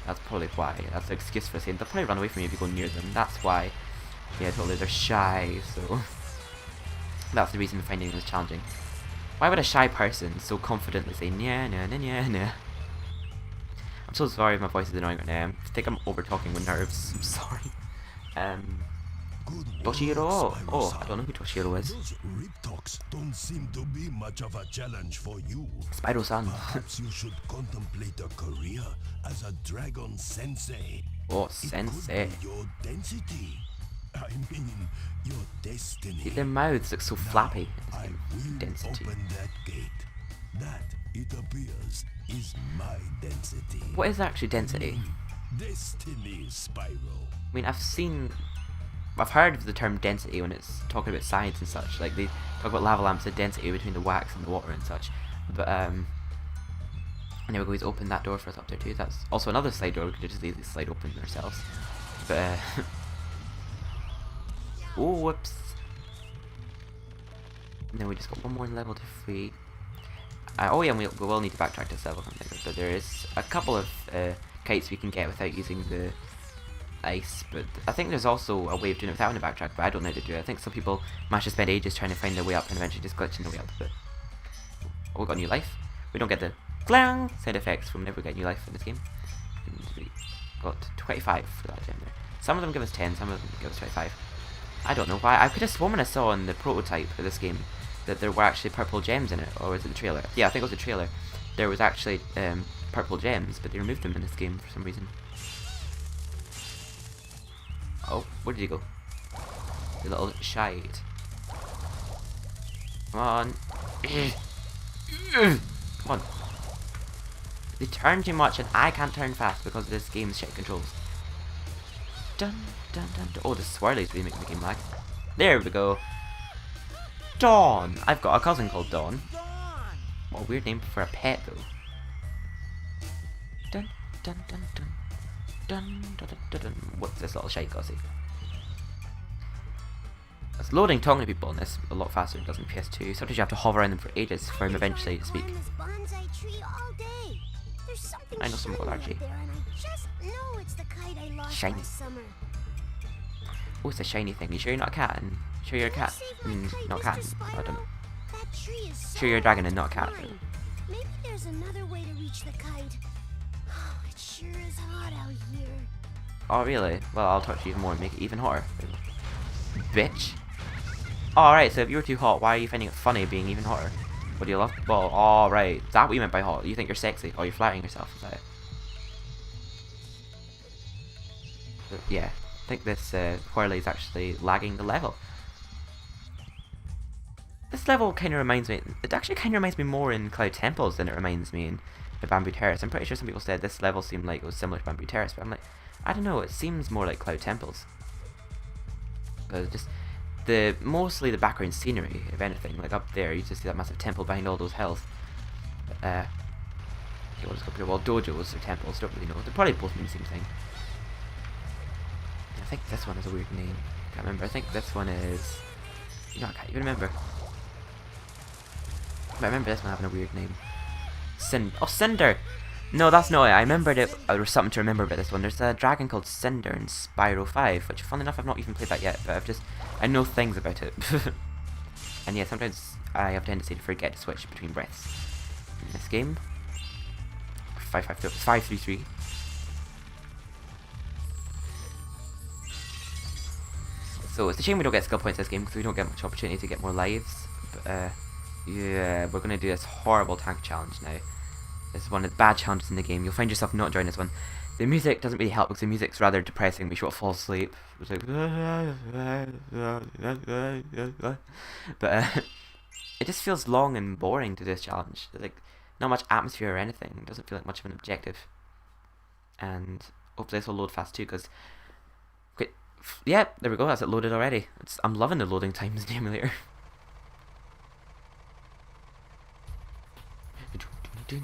That's probably why. That's the excuse for saying they'll probably run away from you if you go near them. That's why. Yeah, totally. They're shy, so that's the reason finding them is challenging. Why would a shy person so confidently say nya, nya, nya, nya, nya? I'm so sorry if my voice is annoying right now. I think I'm over talking with nerves. I'm sorry. Toshiro. Oh, I don't know who Toshiro is. Those Riptoks don't seem to be much of a challenge for you. Spyro's son. Perhaps you should contemplate a career as a dragon sensei. Oh, sensei. It could be your density. I mean, your destiny. See, their mouths look so flappy. I will Density. open that gate. That, it appears, is my density. What is actually density? Destiny, Spyro. I mean, I've heard of the term density when it's talking about science and such. Like, they talk about lava lamps, the density between the wax and the water and such. But, and there we go, he's opened that door for us up there too. That's also another slide door, we could just easily slide open ourselves. But, oh, whoops. And then we just got one more level to free. Oh yeah, and we will need to backtrack to this level, but there is a couple of kites we can get without using the ice, but I think there's also a way of doing it without having to backtrack, but I don't know how to do it. I think some people manage to spend ages trying to find their way up and eventually just glitching their way up. But oh, we got a new life. We don't get the clang sound effects from whenever we get new life in this game. And we got 25 for that gem there. Some of them give us 10, some of them give us 25. I don't know why. I could have sworn when I saw in the prototype of this game that there were actually purple gems in it, or was it the trailer? Yeah, I think it was the trailer. There was actually purple gems, but they removed them in this game for some reason. Oh, where did he go? The little shite. Come on. Come on. They turn too much and I can't turn fast because of this game's shit controls. Dun, dun, dun, dun. Oh, the swirlies really making the game lag. There we go. Dawn! I've got a cousin called Dawn. What a weird name for a pet though. Dun, dun, dun, dun. Dun, dun, dun, dun, dun. What's this little shite got to say? It's loading talking to people in this a lot faster than it does in PS2. Sometimes you have to hover around them for ages for him eventually to speak. I know someone called Archie. Shiny. Oh, it's a shiny thing. You sure you're not a cat? And sure you're a cat? Not a cat. I don't know. Sure you're a dragon and not a cat. Maybe there's another way to reach the kite. It sure is hot out here. Oh really? Well, I'll touch you even more and make it even hotter. Bitch. Alright, so if you were too hot, why are you finding it funny being even hotter? What do you love? Well, alright. Is that what you meant by hot? You think you're sexy? Or you're flattering yourself? Is that it? But yeah. I think this whirly is actually lagging the level. This level kind of reminds me... It actually kind of reminds me more in Cloud Temples than it reminds me in the Bamboo Terrace. I'm pretty sure some people said this level seemed like it was similar to Bamboo Terrace, but I'm like, I don't know, it seems more like Cloud Temples. Because just mostly the background scenery, if anything, like up there, you just see that massive temple behind all those hills. Okay, we'll just go up here. Well, dojos or temples, don't really know. They probably both mean the same thing. I think this one has a weird name. Can't remember. I think this one is... You know, I can't even remember. But I remember this one having a weird name. Cinder! No, that's not it. I remembered it. There was something to remember about this one. There's a dragon called Cinder in Spyro 5, which, funnily enough, I've not even played that yet, but I know things about it. And yeah, sometimes I have a tendency to forget to switch between breaths. In this game, 5-3-3. So it's a shame we don't get skill points this game because we don't get much opportunity to get more lives. But yeah, we're gonna do this horrible tank challenge now. This is one of the bad challenges in the game. You'll find yourself not enjoying this one. The music doesn't really help because the music's rather depressing. We should fall asleep. It's like, but it just feels long and boring to do this challenge. There's like not much atmosphere or anything. It doesn't feel like much of an objective. And hopefully this will load fast too because. Yeah, there we go. That's it loaded already. I'm loving the loading times in the emulator. Is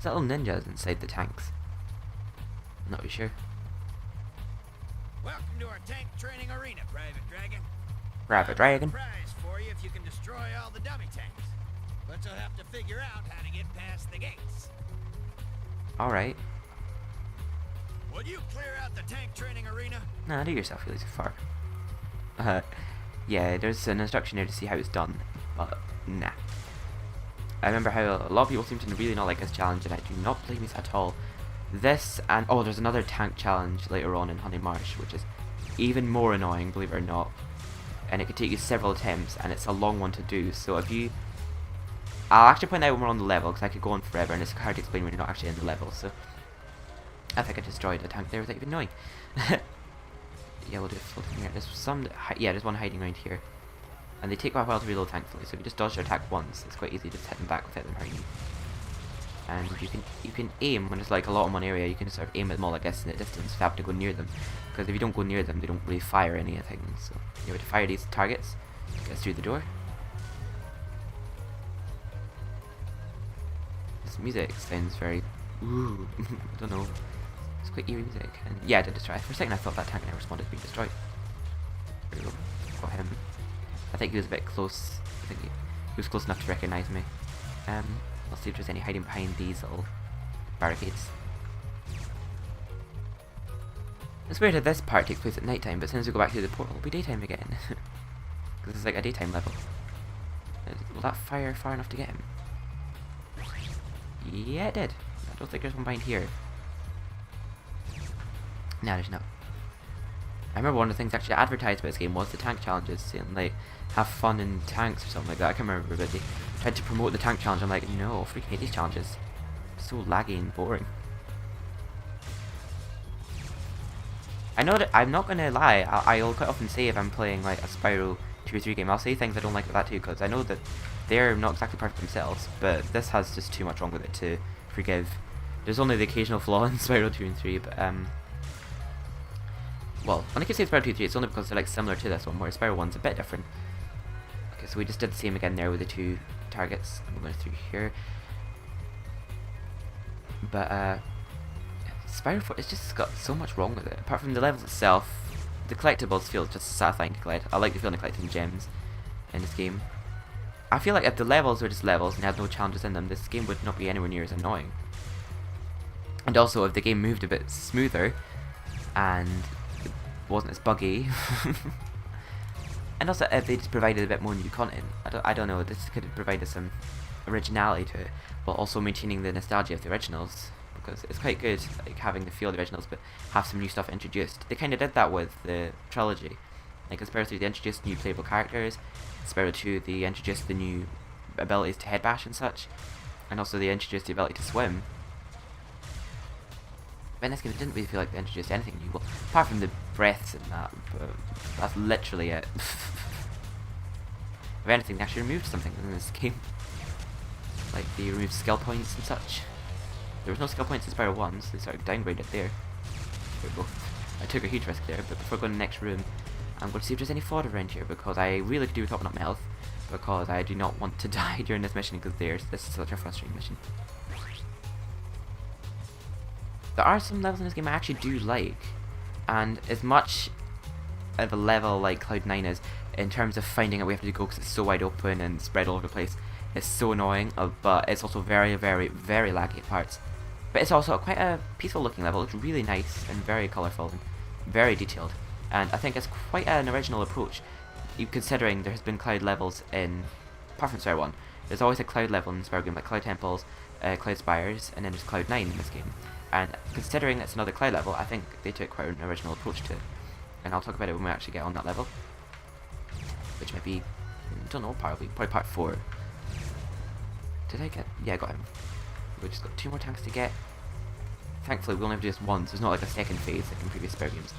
that little ninjas inside the tanks? I'm not really sure. Welcome to our tank training arena, Private Dragon. Private Dragon. Prize for you if you can destroy all the dummy tanks. But you'll have to figure out how to get past the gates. Alright. Would you clear out the tank training arena? Nah, do yourself, you're too far. Yeah, there's an instruction here to see how it's done, but nah. I remember how a lot of people seem to really not like this challenge, and I do not blame it at all. This, and oh, there's another tank challenge later on in Honey Marsh, which is even more annoying, believe it or not. And it could take you several attempts, and it's a long one to do, so if you... I'll actually point out when we're on the level, because I could go on forever, and it's hard to explain when you're not actually in the level, so... I think I destroyed a tank there without even knowing. Yeah, we'll do it floating here. There's one hiding around here. And they take quite a while to reload, thankfully, so if you just dodge their attack once, it's quite easy to hit them back without them hurting you. And you can aim, when there's like a lot of one area, you can sort of aim at them all, I guess, in the distance without having to go near them. Because if you don't go near them, they don't really fire anything, so you have to fire these targets, get us through the door. This music sounds very... ooh, I don't know. It's quite eerie music. And yeah, I did destroy. For a second I thought that tank never responded to being destroyed. There we go. Got him. I think he was a bit close. I think he was close enough to recognise me. I'll see if there's any hiding behind these little barricades. It's weird that this part takes place at night time, but as soon as we go back to the portal, it'll be daytime again. Because it's like a daytime level. Will that fire far enough to get him? Yeah, it did. I don't think there's one behind here. No, there's not. I remember one of the things actually advertised about this game was the tank challenges, saying like, have fun in tanks or something like that. I can't remember, but they tried to promote the tank challenge. I'm like, no, I freaking hate these challenges. So laggy and boring. I know that I'm not gonna lie, I'll quite often say if I'm playing like a Spyro 2 or 3 game, I'll say things I don't like about that too, because I know that they're not exactly perfect themselves, but this has just too much wrong with it to forgive. There's only the occasional flaw in Spyro 2 and 3, but well, when I keep saying Spyro 2 and 3, it's only because they're like similar to this one, whereas Spyro 1's a bit different. Okay, so we just did the same again there with the 2 targets. I'm going through here. But Spyro 4, it's just got so much wrong with it. Apart from the levels itself, the collectibles feel just satisfying to collect. I like the feeling of collecting gems in this game. I feel like if the levels were just levels and had no challenges in them, this game would not be anywhere near as annoying. And also, if the game moved a bit smoother and it wasn't as buggy, and also if they just provided a bit more new content, I don't know, this could have provided some originality to it, while also maintaining the nostalgia of the originals, because it's quite good like having the feel of the originals but have some new stuff introduced. They kind of did that with the trilogy. Like in Spyro 3 they introduced new playable characters, Spyro 2 they introduced the new abilities to head bash and such, and also they introduced the ability to swim. But in this game, it didn't really feel like they introduced anything new, well, apart from the breaths and that, but that's literally it. If anything, they actually removed something in this game. Like, they removed skill points and such. There was no skill points in Spyro 1, so they sort of downgraded there. There we go. I took a huge risk there, but before going to the next room, I'm going to see if there's any fodder around here, because I really could do with topping up my health, because I do not want to die during this mission, because this is such a frustrating mission. There are some levels in this game I actually do like, and as much of a level like Cloud 9 is, in terms of finding out where we have to go because it's so wide open and spread all over the place, It's so annoying, but it's also very, very, very laggy at parts. But it's also quite a peaceful looking level. It's really nice and very colourful and very detailed. And I think it's quite an original approach, considering there has been cloud levels in, apart from Spyro 1, there's always a cloud level in Spyro game, like Cloud Temples, Cloud Spires, and then there's Cloud 9 in this game. And considering it's another cloud level, I think they took quite an original approach to it. And I'll talk about it when we actually get on that level. Which might be, I don't know, probably part 4. Did I get, yeah, I got him. We just got 2 more tanks to get. Thankfully we only have to do this once, there's not like a second phase like in previous Spyro games.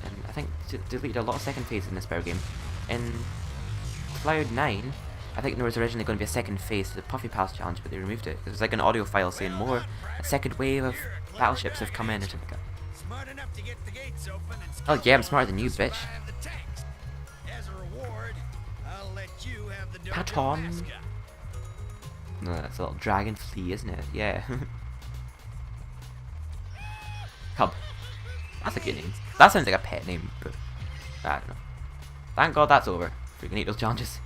And I think deleted a lot of second phases in this Spyro game. In Cloud 9, I think there was originally going to be a second phase to the Puffy Palace challenge, but they removed it. There was like an audio file saying more, a second wave of battleships have come in or something like that. Oh yeah, I'm smarter than you, bitch. Paton. No, that's a little dragonfly, isn't it? Yeah. Cub. That's a good name. That sounds like a pet name, but I don't know. Thank God that's over. Freaking hate those challenges.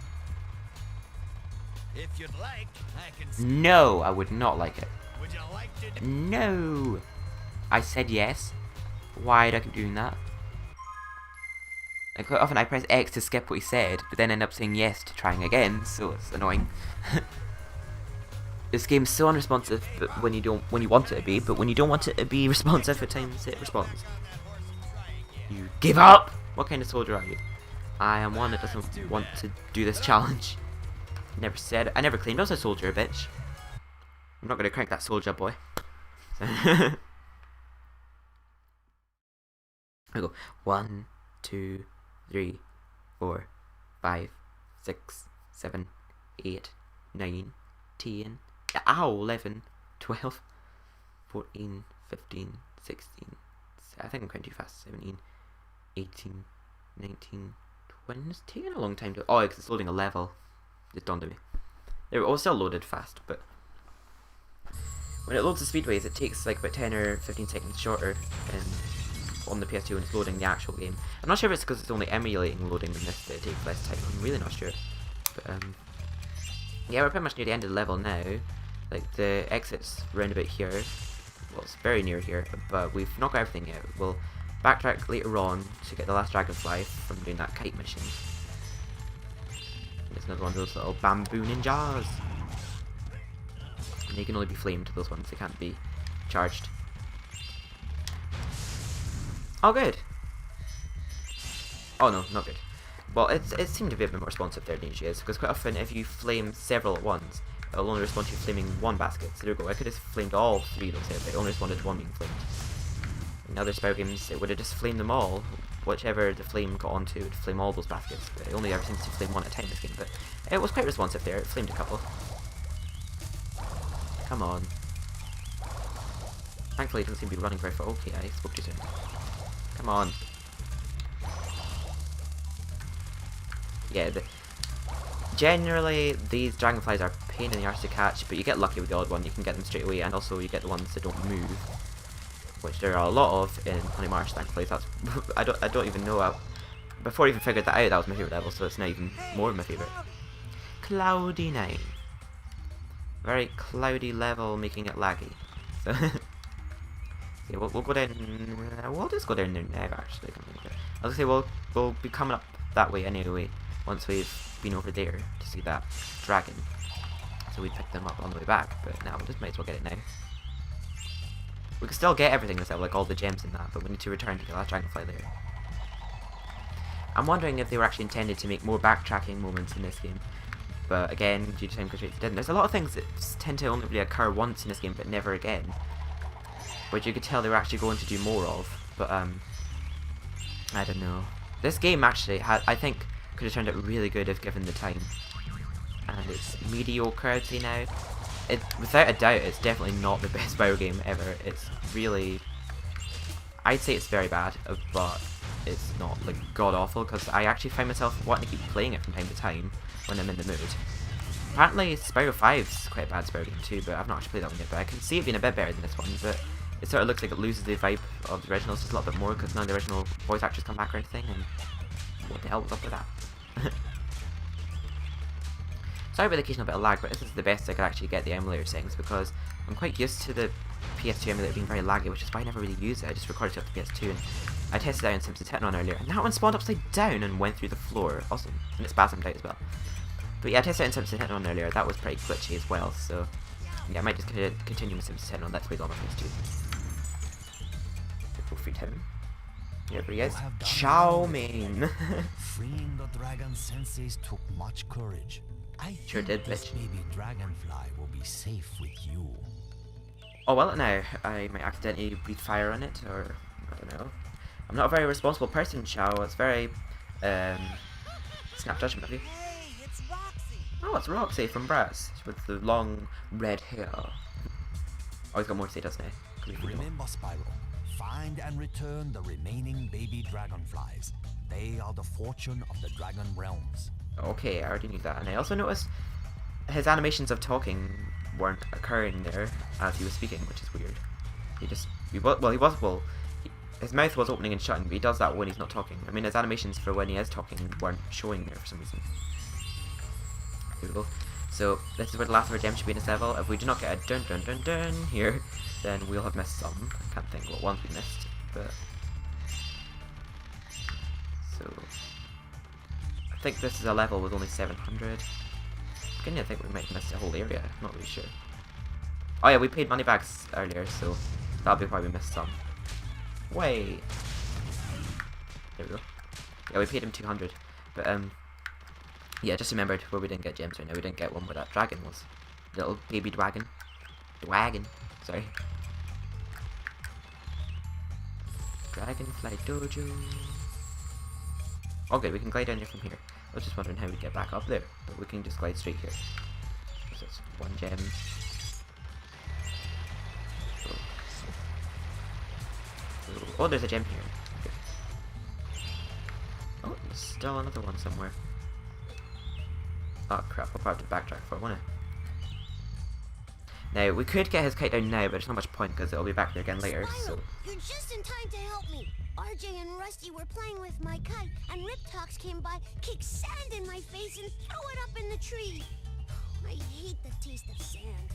If you'd like, I can... No, I would not like it. Would you like to... No. I said yes. Why do I keep doing that? And quite often I press X to skip what he said, but then end up saying yes to trying again, so it's annoying. This game's so unresponsive, but when you want it to be, but when you don't want it to be responsive, at times it responds. You give up! What kind of soldier are you? I am one that doesn't want to do this challenge. I never claimed I was a soldier, bitch. I'm not gonna crank that soldier boy. I go 1, 2, 3, 4, 5, 6, 7, 8, 9, 10. Ow, 11, 12, 14, 15, 16. I think I'm going too fast. 17, 18, 19, 20. It's taking a long time to. Oh, because it's loading a level. It dawned on me. It was still loaded fast, but when it loads the speedways, it takes like about 10 or 15 seconds shorter on the PS2 when it's loading the actual game. I'm not sure if it's because it's only emulating loading in this that it takes less time. I'm really not sure. But yeah, we're pretty much near the end of the level now. Like the exit's round about here. Well, it's very near here, but we've not got everything yet. We'll backtrack later on to get the last dragonfly from doing that kite mission. There's another one of those little bamboo ninjas. And they can only be flamed, those ones, they can't be charged. Oh good! Oh no, not good. Well, it seemed to be a bit more responsive there than it usually is, because quite often if you flame several at once, it'll only respond to you flaming one basket. So there we go, I could have flamed all 3 of those here, but it only responded to one being flamed. In other Spyro games, it would have just flamed them all. Whichever the flame got onto, it would flame all those baskets. But it only ever seems to flame one at a time in this game, but it was quite responsive there. It flamed a couple. Come on. Thankfully, it doesn't seem to be running very far. Okay, I spoke too soon. Come on. Yeah, generally, these dragonflies are a pain in the arse to catch, but you get lucky with the odd one. You can get them straight away, and also you get the ones that don't move. Which there are a lot of in Honey Marsh, thankfully. That's I don't even know. Before I even figured that out, that was my favourite level, so it's now even more of my favourite. Cloudy Night. Very cloudy level, making it laggy. So yeah, we'll go down. We'll just go down there now. Actually, I was gonna say we'll be coming up that way anyway once we've been over there to see that dragon. So we pick them up on the way back, but now we just might as well get it now. We can still get everything this level, like all the gems in that, but we need to return to get that dragonfly there. I'm wondering if they were actually intended to make more backtracking moments in this game, but again, due to time constraints, they didn't. There's a lot of things that tend to only really occur once in this game, but never again, which you could tell they were actually going to do more of. But I don't know. This game actually I think could have turned out really good if given the time, and it's mediocre, I'd say now. Without a doubt, it's definitely not the best Spyro game ever. It's really, I'd say it's very bad, but it's not like god awful, because I actually find myself wanting to keep playing it from time to time when I'm in the mood. Apparently Spyro 5 is quite a bad Spyro game too, but I've not actually played that one yet, but I can see it being a bit better than this one, but it sort of looks like it loses the vibe of the originals just a little bit more, because none of the original voice actors come back or anything, and what the hell was up with that? Sorry about the occasional bit of lag, but this is the best I could actually get the emulator settings, because I'm quite used to the PS2 emulator being very laggy, which is why I never really use it. I just recorded it off the PS2, and I tested it out in Simpsons Hitting On earlier, and that one spawned upside down and went through the floor. Awesome. And it spasmed out as well. But yeah, I tested it in Simpsons Hitting On earlier. That was pretty glitchy as well, so yeah, I might just continue with Simpsons Hitting On. Let's play on my PS2. Go free time. Here he is. Chow mein. Freeing the dragon senseis took much courage. I Sure think did, this bitch. baby dragonfly will be safe with you. Oh well, now I might accidentally breathe fire on it, or I don't know. I'm not a very responsible person, Chow. It's very snap judgment of you. Hey, it's Roxy. Oh, it's Roxy from Bratz with the long red hair. Oh, he's got more to say, doesn't he? Can we read more? Remember, Spyro, find and return the remaining baby dragonflies. They are the fortune of the dragon realms. Okay, I already knew that, and I also noticed his animations of talking weren't occurring there as he was speaking, which is weird. His mouth was opening and shutting, but he does that when he's not talking. I mean, his animations for when he is talking weren't showing there for some reason. Here we go. So, this is where the last of our gems should be in this level. If we do not get a dun dun dun dun here, then we'll have missed some. I can't think what ones we missed, but... So... I think this is a level with only 700. I think we might have missed a whole area, I'm not really sure. Oh yeah, we paid Moneybags earlier, so that'll be why we missed some. Wait. There we go. Yeah, we paid him 200. But yeah, just remembered where we didn't get gems right now. We didn't get one where that dragon was. Little baby dragon. Dragon. Sorry. Dragonfly Dojo. Oh good, we can glide down here from here. I was just wondering how we'd get back up there, but we can just glide straight here. So that's one gem. Oh, there's a gem here. Okay. Oh, there's still another one somewhere. Oh crap, I'll probably have to backtrack for it, won't I? Now, we could get his kite down now, but there's not much point because it'll be back there again later, so... You're just in time to help me. RJ and Rusty were playing with my kite, and Ripto came by, kicked sand in my face, and threw it up in the tree. I hate the taste of sand.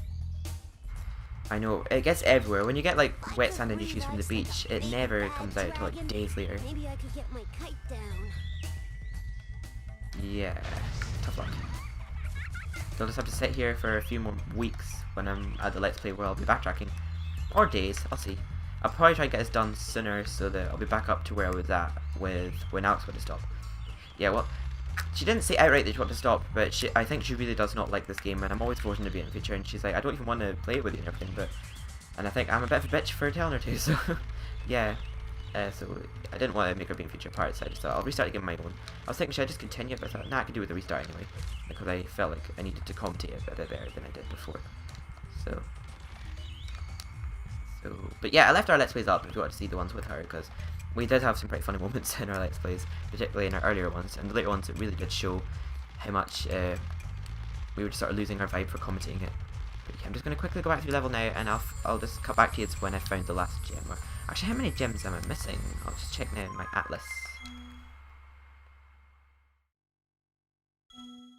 I know, it gets everywhere. When you get like wet sand in your shoes from the beach, it never comes out until like days later. Maybe I could get my kite down. Yeah, tough luck. So I'll just have to sit here for a few more weeks when I'm at the Let's Play where I'll be backtracking. Or days, I'll see. I'll probably try to get this done sooner so that I'll be back up to where I was at with when Alex wanted to stop. Yeah, well, she didn't say outright that she wanted to stop, but I think she really does not like this game, and I'm always forcing her to be in the future, and she's like, I don't even want to play it with you and everything, and I think I'm a bit of a bitch for telling her to, so, yeah. So, I didn't want to make her be in future parts, so I just thought I'll restart the game on my own. I was thinking, should I just continue, but I thought, nah, I could do with the restart anyway, because I felt like I needed to commentate it a bit better than I did before. So, but yeah, I left our Let's Plays up if you want to see the ones with her, because we did have some pretty funny moments in our Let's Plays, particularly in our earlier ones, and the later ones it really did show how much we were just sort of losing our vibe for commentating it. But yeah, I'm just going to quickly go back through the level now, and I'll just cut back to you when I found the last gem. Or actually, how many gems am I missing? I'll just check now in my atlas.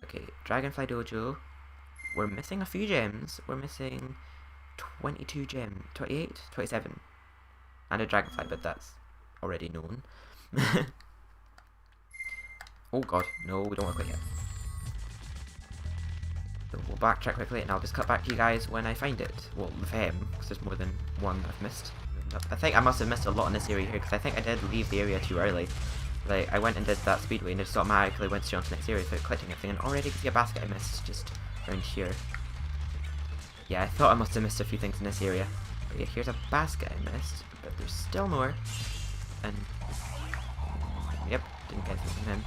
Okay, Dragonfly Dojo. We're missing a few gems. We're missing 22 gems. 28? 27. And a dragonfly, but that's already known. Oh god, no, we don't want to quit yet. So we'll backtrack quickly and I'll just cut back to you guys when I find it. Well, them, because there's more than one I've missed. I think I must have missed a lot in this area here, because I think I did leave the area too early. Like, I went and did that speedway and it just automatically went straight on to the next area without clicking anything, and already could see a basket I missed just around here. Yeah, I thought I must have missed a few things in this area. But yeah, here's a basket I missed, but there's still more. And yep, didn't get anything from him.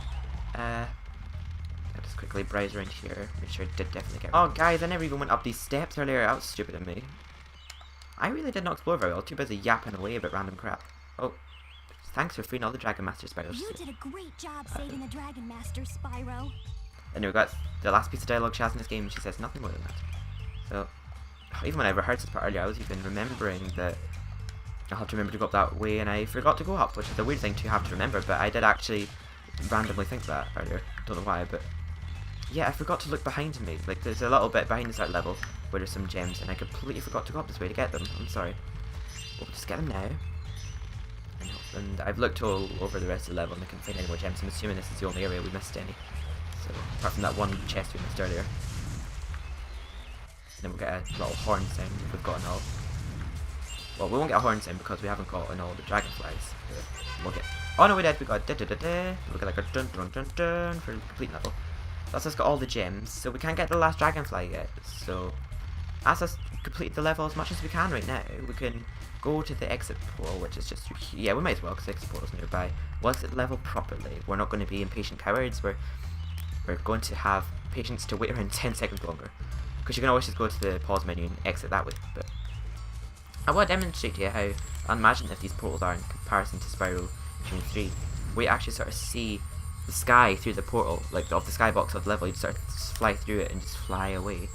I'll just quickly browse around here, make sure I did definitely get. Oh guys, I never even went up these steps earlier. That was stupid of me. I really did not explore very well. Too busy yapping away about random crap. Oh, thanks for freeing all the Dragon Master Spyros. You did a great job saving the Dragon Master, Spyro. And we've got the last piece of dialogue she has in this game. She says nothing more than that. So even when I rehearsed this part earlier, I was even remembering that I'll have to remember to go up that way, and I forgot to go up, which is a weird thing to have to remember, but I did actually randomly think that earlier. Don't know why, but yeah, I forgot to look behind me. Like, there's a little bit behind the start level where there's some gems, and I completely forgot to go up this way to get them. I'm sorry. We'll just get them now. And I've looked all over the rest of the level and I couldn't find any more gems. I'm assuming this is the only area we missed any. So, apart from that one chest we missed earlier. And then we'll get a little horn sound if we've got an all. Well, we won't get a horn sound because we haven't got an all the dragonflies. We'll get... Oh no, we did. We got da da da da. We'll get like a dun dun dun dun for the complete level. That's us got all the gems, so we can't get the last dragonfly yet. So, as us complete the level as much as we can right now, we can go to the exit portal, which is just through here. Yeah, we might as well, because the exit portal's nearby. We'll exit the level properly. We're not going to be impatient cowards. We're going to have patience to wait around 10 seconds longer. Because you can always just go to the pause menu and exit that way. But I want to demonstrate to you how unimaginative these portals are in comparison to Spyro 2 and 3. We actually sort of see the sky through the portal, like of the skybox of the level. You just sort of fly through it and just fly away.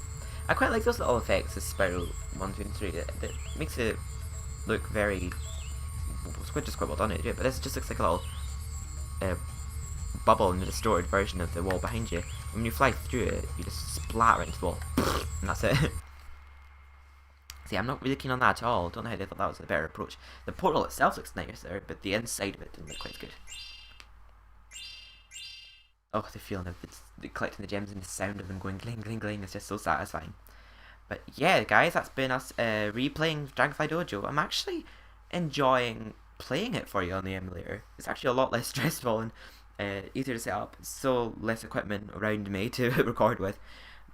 I quite like those little effects of Spyro 1, 2 and 3. That makes it look very... It's just quite well done, but this just looks like a little bubble in the distorted version of the wall behind you. And when you fly through it, you just splatter into the wall, and that's it. See, I'm not really keen on that at all. Don't know how they thought that was a better approach. The portal itself looks nicer, but the inside of it didn't look quite as good. Oh, the feeling of collecting the gems and the sound of them going gling gling gling is just so satisfying. But yeah, guys, that's been us replaying Dragonfly Dojo. I'm actually enjoying playing it for you on the emulator. It's actually a lot less stressful and easier to set up. So less equipment around me to record with.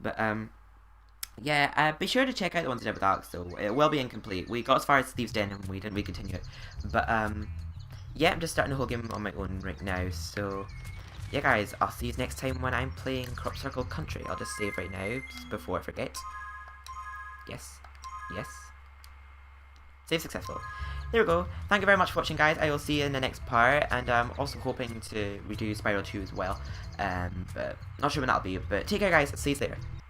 But yeah, be sure to check out the ones I did with Alex though. It will be incomplete. We got as far as Thieves' Den and we didn't recontinue it. But yeah, I'm just starting the whole game on my own right now. So yeah, guys, I'll see you next time when I'm playing Crop Circle Country. I'll just save right now just before I forget. Yes. Yes. Save successful. There we go. Thank you very much for watching, guys. I will see you in the next part, and I'm also hoping to redo Spyro 2 as well. But not sure when that'll be. But take care, guys. See you later.